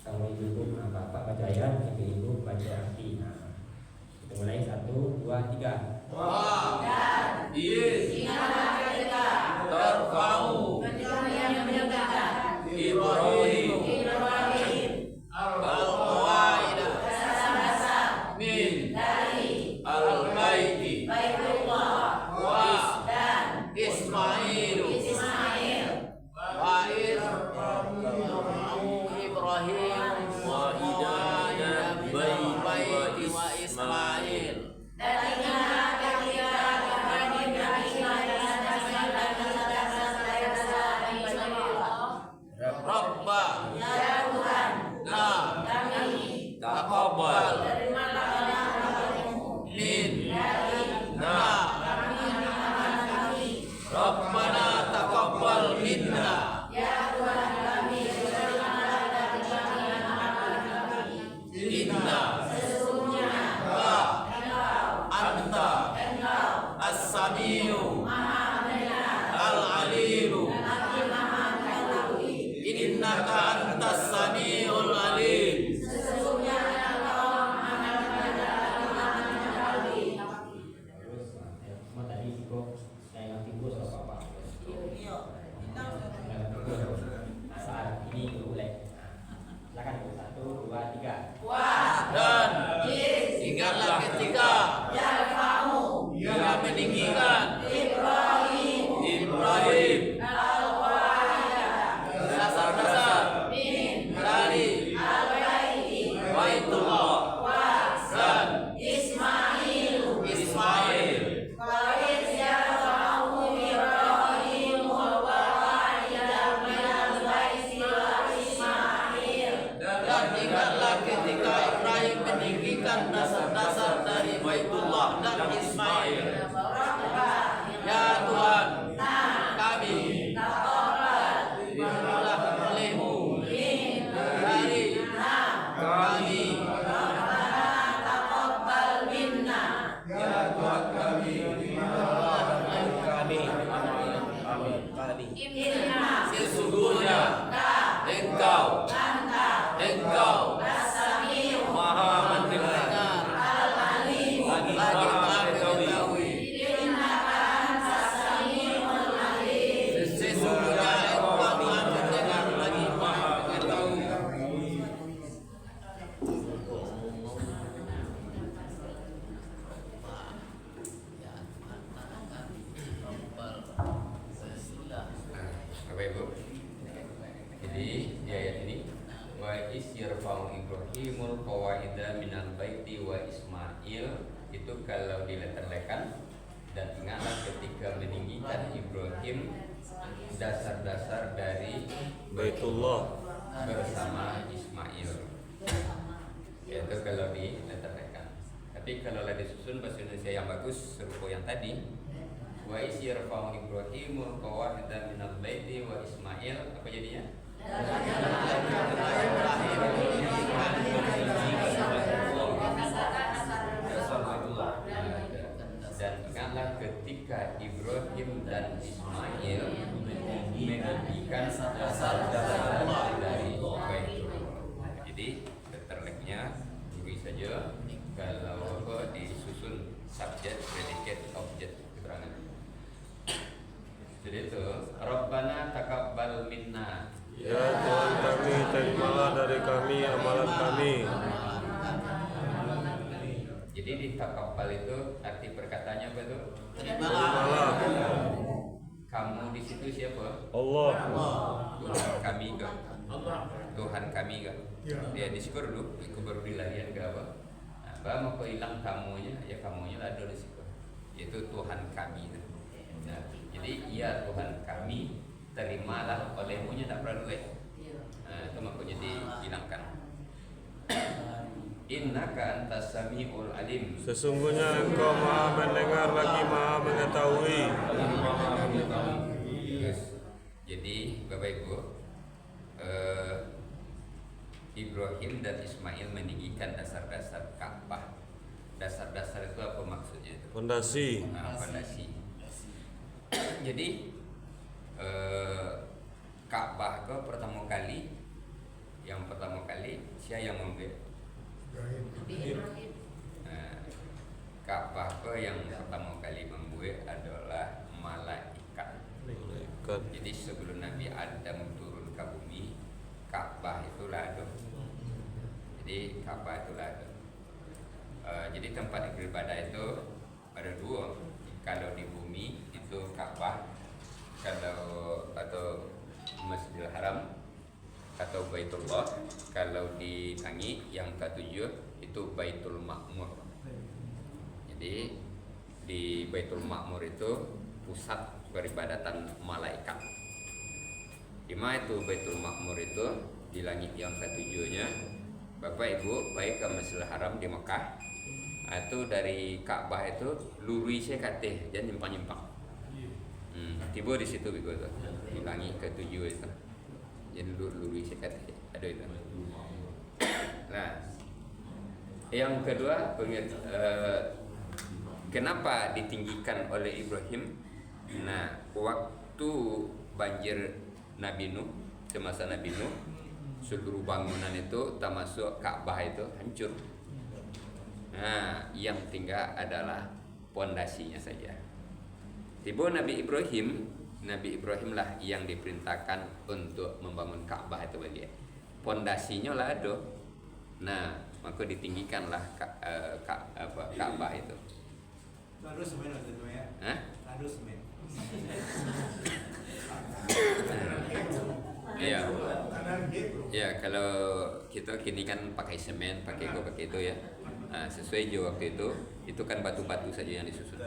sama Ibu, Bapak baca ayat, Ibu baca arti. Kita mulai 1, 2, 3. Tarfa'u Ibrahim al-qawaida min al-baiti wa Ismail wa Ibrahim wa baiti wa Ismail. Rabba ya Tuhan kami taqabbal minna Rabbana taqabbal minna ya Tuhan kami inna sesungguhnya anta as-sami'u al-alimu innaka antas samiul alim. Sesungguhnya engkau maha mengetahui. Terus semua tadi kok saya ngerti bos apa-apa. Iya. Saat ini mulai. Silakan 1, 2, 3. Dan ingatlah ketika dia meninggikan Inna sesungguhnya engkau maha mendengar lagi maha mengetahui. Sesungguhnya engkau maha mendengar lagi maha mengetahui. Bapak Ibu, jadi di ayat ini wa is yarfa'u Ibrahimul qawaida minal baiti wa Ismail, itu kalau dileterlekan, dan ingatlah ketika meninggikan Ibrahim dasar-dasar dari Baitullah bersama Ismail, yaitu kalau dileterlekan. Tapi kalau disusun bahasa Indonesia yang bagus serupa yang tadi, wa is yarfa'u Ibrahimul qawaida minal baiti wa Ismail, apa jadinya? Dan ingatlah ketika Ibrahim dan Ismail meninggikan dasar-dasar dari Baitullah. Jadi terleknya beri saja kalau disusun subjek, predicate, objek, keterangan. Jadi itu Rabbana taqabbal minna, Ya Tuhan kami, terimalah dari kami amalan kami. Jadi di taqabbal itu arti perkataannya apa itu? Terimalah. Kamu di situ siapa? Allah. Tuhan kami ke? Tuhan kami ke? Dia disyukur dulu, itu baru dilarian ke apa? Nah, bah mau hilang kamunya, ya kamunya lah ada di situ. Yaitu Tuhan kami. Nah, jadi ya Tuhan kami, terimalah olehmu nya tak perlu Nah, itu makanya dihilangkan. Innaka antas samiul alim. Sesungguhnya engkau maha mendengar lagi maha mengetahui. Yes. Jadi Bapak Ibu, Ibrahim dan Ismail meninggikan dasar-dasar Ka'bah. Dasar-dasar itu apa maksudnya itu? Fondasi. Fondasi. Jadi Ka'bah itu yang pertama kali siapa yang membuat? Ka'bah yang pertama kali membuat adalah malaikat. Jadi sebelum Nabi Adam turun ke bumi, Ka'bah itulah ada. Jadi Ka'bah itulah ada. Jadi tempat beribadah itu ada dua. Kalau di bumi itu Ka'bah, atau Masjidil Haram atau Baitullah. Kalau di langit yang ketujuh itu Baitul Ma'mur. Jadi di Baitul Ma'mur itu pusat peribadatan malaikat. Di mana itu Baitul Ma'mur itu? Di langit yang ketujuhnya. Bapak Ibu baik ke Masjidil Haram di Mekah, itu dari Ka'bah itu lurus saya kata jangan nyimpang-nyimpang. Tiba di situ begitu di langit ketujuh itu. Jadi lurus saya kata ada itu. Nah, yang kedua kenapa ditinggikan oleh Ibrahim? Nah, waktu banjir Nabi Nuh, semasa Nabi Nuh, seluruh bangunan itu termasuk Ka'bah itu hancur. Nah, yang tinggal adalah pondasinya saja. Tiba Nabi Ibrahim lah yang diperintahkan untuk membangun Ka'bah itu bagi. Pondasinya lah ada. Nah, maka ditinggikanlah Ka'bah itu. Harus semen itu ya. Harus semen. Iya. Ya, kalau kita kini kan pakai semen, pakai itu ya. Nah, sesuai jo waktu itu kan batu-batu saja yang disusun.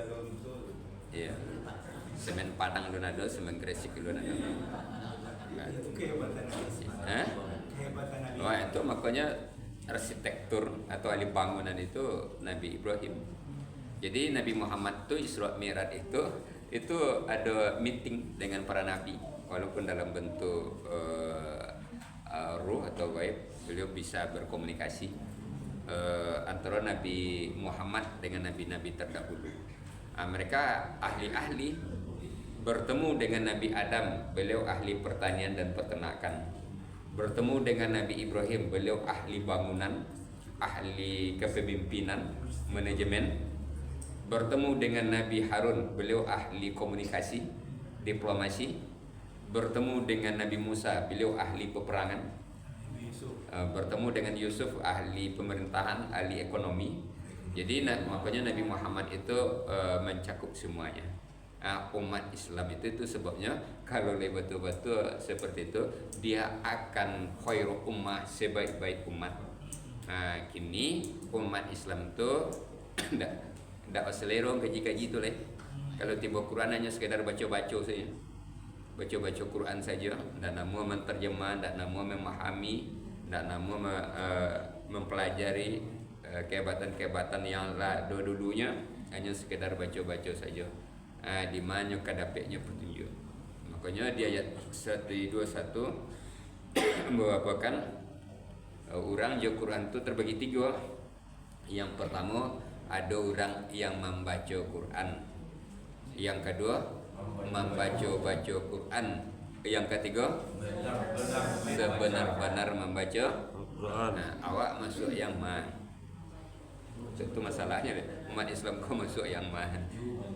Iya. Semen Padang dulu ada, semen Gresik dulu ada. Itu kehebatan Nabi. Wah, itu makanya arsitektur atau ahli bangunan itu Nabi Ibrahim. Jadi Nabi Muhammad itu Isra Mi'raj itu ada meeting dengan para nabi, walaupun dalam bentuk ruh atau gaib, beliau bisa berkomunikasi antara Nabi Muhammad dengan nabi-nabi terdahulu. Mereka ahli-ahli Bertemu dengan Nabi Adam, beliau ahli pertanian dan peternakan. Bertemu dengan Nabi Ibrahim, beliau ahli bangunan, ahli kepemimpinan, manajemen. Bertemu dengan Nabi Harun, beliau ahli komunikasi, diplomasi. Bertemu dengan Nabi Musa, beliau ahli peperangan. Bertemu dengan Yusuf, ahli pemerintahan, ahli ekonomi. Jadi makanya Nabi Muhammad itu mencakup semuanya. Umat Islam itu sebabnya kalau betul-betul seperti itu, dia akan khairu ummah, sebaik-baik umat. Kini umat Islam itu tidak selerong kaji-kaji itu leh. Kalau tiba Quran hanya sekedar baca-baca saja, baca-baca Quran saja, dan namu menterjemah, dan namu memahami, dan namu mempelajari kehebatan-kehebatan yang dulunya, hanya sekedar baca-baca saja. Di mana kadapeknya petunjuk. Makanya di ayat 121 membawakan orang je Quran itu terbagi 3. Yang pertama, ada orang yang membaca Quran. Yang kedua, membaca Quran. Yang ketiga, sebenar-benar membaca Quran. Awak masuk yang mana? Itu masalahnya, umat Islam kau masuk yang mana?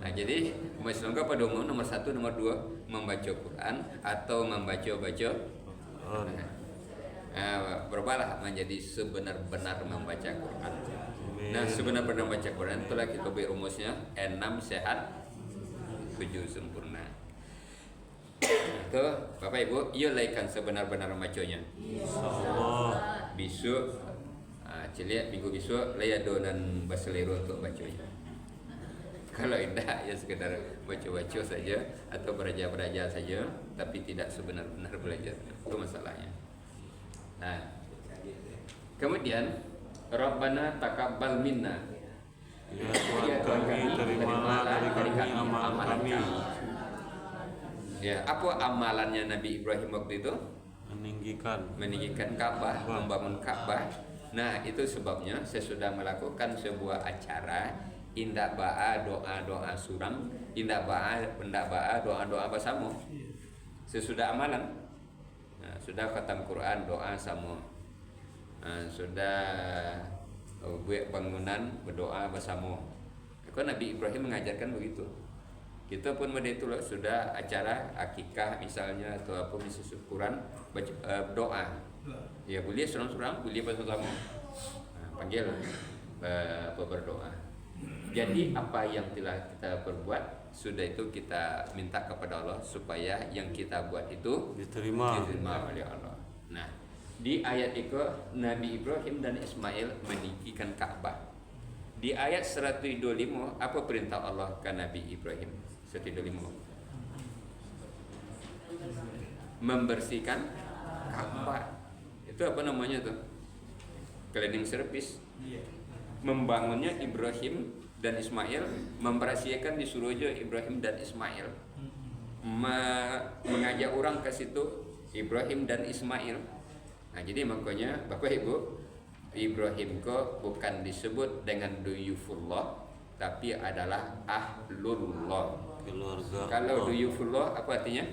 Jadi umat Islam kau pada umum nomor 1, nomor 2 membaca Quran atau membaca-baca. Berbalah menjadi sebenar-benar membaca Quran. Nah, sebenar-benar membaca Quran itulah kita beri rumusnya 6 sehat 7 sempurna. Itu Bapak Ibu, ia laikan sebenar-benar membacanya. Insyaallah. Besok celiak minggu besok laya donan baselero untuk bacanya. Kalau tidak ya sekedar baca-baca saja atau belajar-belajar saja tapi tidak sebenar-benar belajar. Itu masalahnya. Nah, kemudian Rabbana taqabbal minna. Ya Tuhan kami, terimalah dari kami amalan kami. Ya, apa amalannya Nabi Ibrahim waktu itu? Meninggikan Ka'bah, membangun Ka'bah. Nah, itu sebabnya saya sudah melakukan sebuah acara indak ba'a doa-doa surang, indak ba'a doa-doa bersama. Sesudah amalan. Nah, sudah khatam Quran, doa sama. Sudah buat bangunan, berdoa bersama. Kan Nabi Ibrahim mengajarkan begitu. Kita pun pada itu sudah acara akikah misalnya atau apa misi syukuran doa. Ya boleh serang-serang, boleh bersama. Panggil berdoa. Jadi apa yang telah kita perbuat sudah itu kita minta kepada Allah supaya yang kita buat itu diterima oleh Allah. Nah, di ayat itu Nabi Ibrahim dan Ismail meninggikan Ka'bah. Di ayat 125 apa perintah Allah ke Nabi Ibrahim? 125 membersihkan Ka'bah. Itu apa namanya tuh? Cleaning service. Membangunnya Ibrahim dan Ismail, memperhatikan disuruh aja Ibrahim dan Ismail. Mengajak orang ke situ Ibrahim dan Ismail. Nah, jadi makanya Bapak Ibu, Ibrahim kok bukan disebut dengan duyufullah, tapi adalah ahlullah. Keluarga. Kalau duyufullah apa artinya?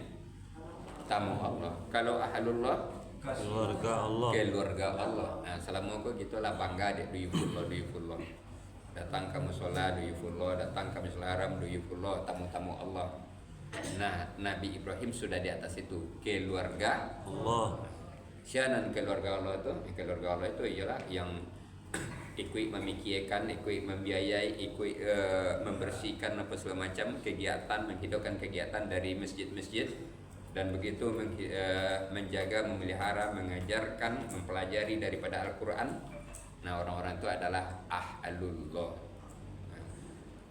Tamu Allah. Kalau ahlullah keluarga Allah. Keluarga Allah. Nah, selama kau gitulah bangga dek duyufullah. Datang ke musola duyufullah, datang ke masjidil haram duyufullah, tamu-tamu Allah. Nah, Nabi Ibrahim sudah di atas itu, keluarga Allah. Sianan keluarga Allah itu ialah yang ikut memikirkan, ikut membiayai, ikut membersihkan apa segala macam kegiatan, menghidupkan kegiatan dari masjid-masjid dan begitu menjaga, memelihara, mengajarkan, mempelajari daripada Al-Quran. Nah, orang-orang itu adalah ahlullah.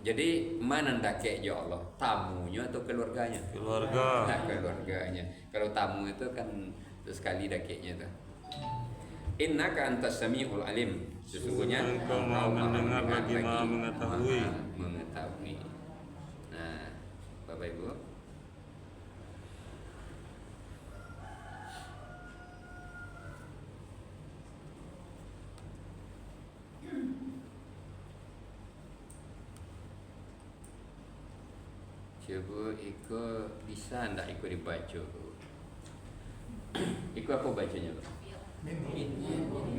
Jadi mana ndake ya Allah? Tamunya atau keluarganya? Keluarga. Nah, keluarganya. Kalau tamu itu kan sekali dakeknya tuh. Innaka antas samiul alim. Sesungguhnya engkau Maha mendengar lagi Maha mengetahui. Mengetahui. Nah, Bapak Ibu, Coba ikut bisa ndak ikut dibaca. Ikut apa bacanya?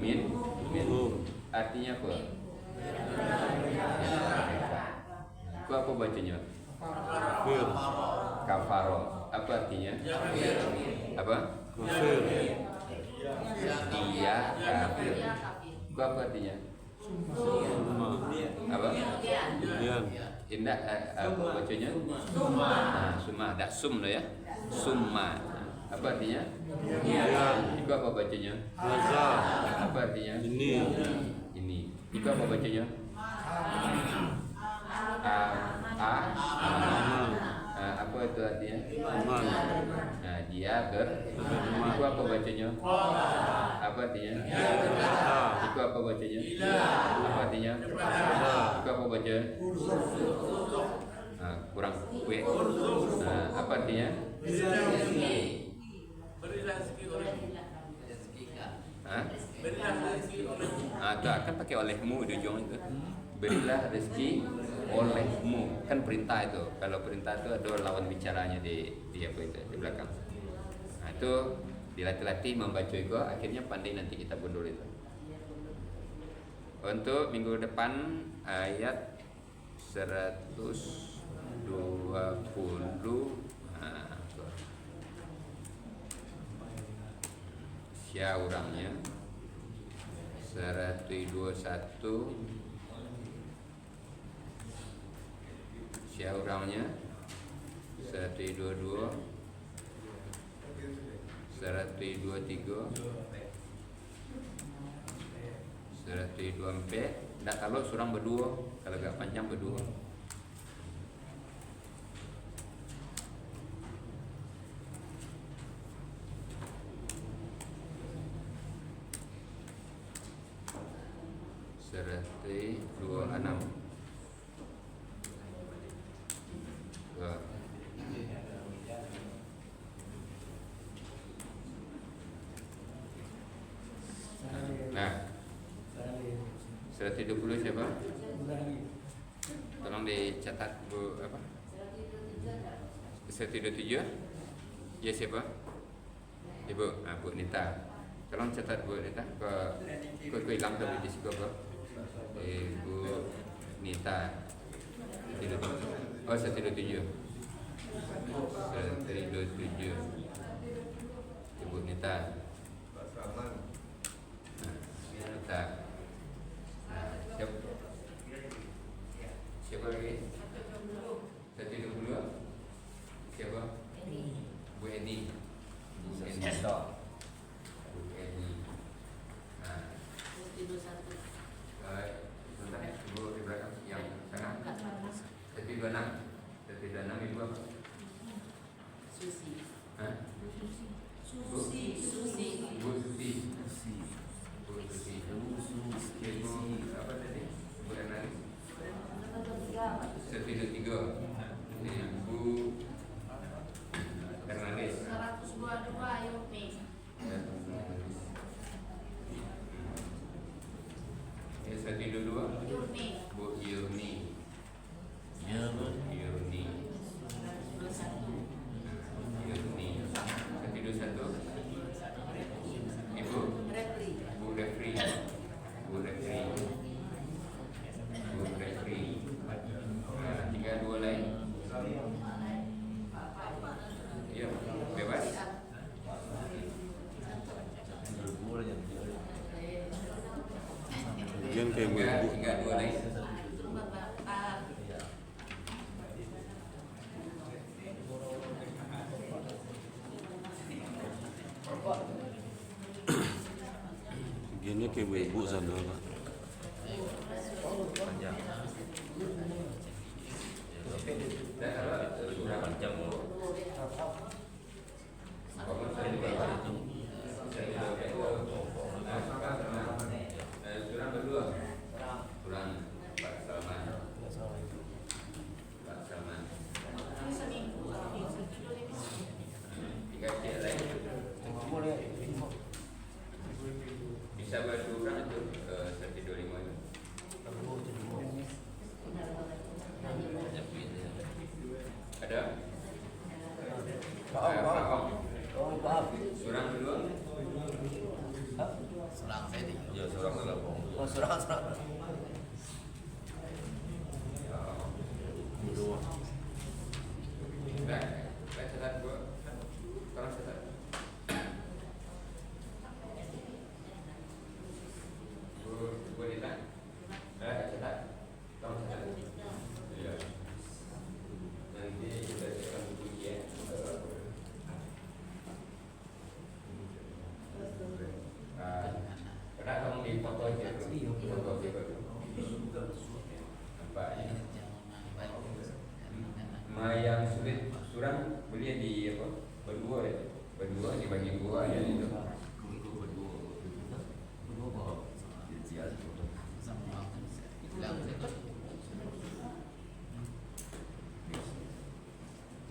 Min. Artinya apa? Ikut apa bacanya? Kafaro. Apa artinya? Apa? Kafir. Dia kafir. Itu apa artinya? Apa? Dian. Indah apa bacanya? Nah, summa. Tak sum lah ya. Summa. Apa artinya? Dian. Itu apa bacanya? Raza. Apa artinya? Ini. Itu apa bacanya? Apa itu artinya? Aman. Nah, dia itu apa bacanya? Apa artinya? Itu apa bacanya? Apa artinya? Itu apa baca? Kurang kue. Apa artinya? Berilah rezeki olehmu. Berilah rezeki olehmu. Tak akan pakai olehmu di ujung itu. Berilah rezeki olehmu, kan perintah itu. Kalau perintah itu ada lawan bicaranya di apa itu di belakang. Nah, itu dilatih-latih membaca itu, akhirnya pandai nanti kita bundur itu. Untuk minggu depan ayat 120. Sia orangnya 121. Sia orangnya 122, 123, 124. Nggak kalau surang berdua, kalau gak panjang berdua. Serati 26. Nah, 120 siapa? Tolong dicatat Bu apa? 127. Ya siapa? Ibu, Bu Nita. Tolong catat Bu Nita ke hilang ke di situ apa? Ibu Nita. Oh 127. 127. Ibu Nita. Pak Saman. Nita. Siapa lagi? 120. Siapa? Bu Edi. Bu Edi. Bu Edi. Nah. Sebentar ya, Ibu di belakang yang tengah. 126. 126 Ibu apa? Susi. Hah? Susi. Bu Susi. Bu Susi. Ibu apa tadi? Bu Ernalis. 123. Ibu Ernalis. 122 Yumi. Ya 122. Yumi. Bu Yuni. Yuni. 121. Ibu Repri. Bu Refri. Bu Refri. Bu Refri. 32 lain. Ya, bebas. Jangan kayak ibu. 32 lain. Gini kayak ibu sana Pak. Surang berdua. Surang Pak Salman. Pak Salman. Tiga cek lain. Bisa berdua itu 125 itu. Ada? Maaf. Surang dulu. Serang saya di. Ya, surang dulu. Oh, serang. Nah, saya catat gua. Tolong catat. Bu Dita. Catat. Tolong catat. Iya. Nanti kita akan buku ya. Karena kamu di foto aja dulu. Foto juga. Nampak ya. Yang sulit surang boleh di apa? Berdua ya. Berdua dibagi dua ya itu.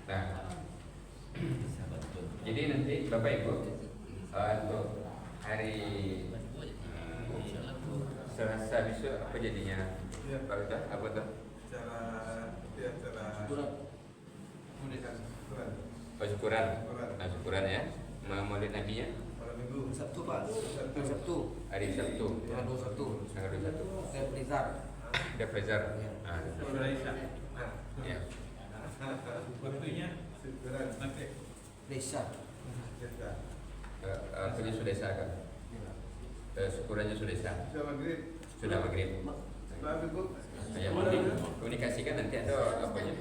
Nah, jadi nanti Bapak Ibu untuk hari Selasa besok apa jadinya? Ya. Pak Ustaz, apa tuh? Syukuran. Syukuran ya. Maulid Nabi ya. Malam Minggu. Sabtu Pak. Sabtu. Hari Sabtu. Tanggal 21. Tanggal 21. Saya Prizar. Ada Fraser. Ya. Waktunya Syukuran. nanti. Desa. Punya sudah sah kan? Syukurannya sudah sah. Sudah maghrib. Sudah maghrib. Bapak Ibu. Yang penting komunikasikan nanti ada apanya?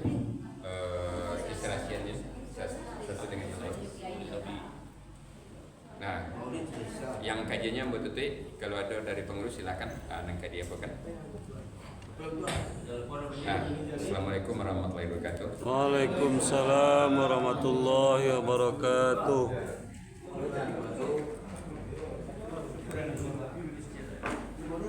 Istilahnya satu dengan yang lain. Nah, yang kajiannya Mbak Tuti, kalau ada dari pengurus silakan nangka dia apa kan? Nah, Assalamualaikum warahmatullahi wabarakatuh. Waalaikumsalam warahmatullahi wabarakatuh.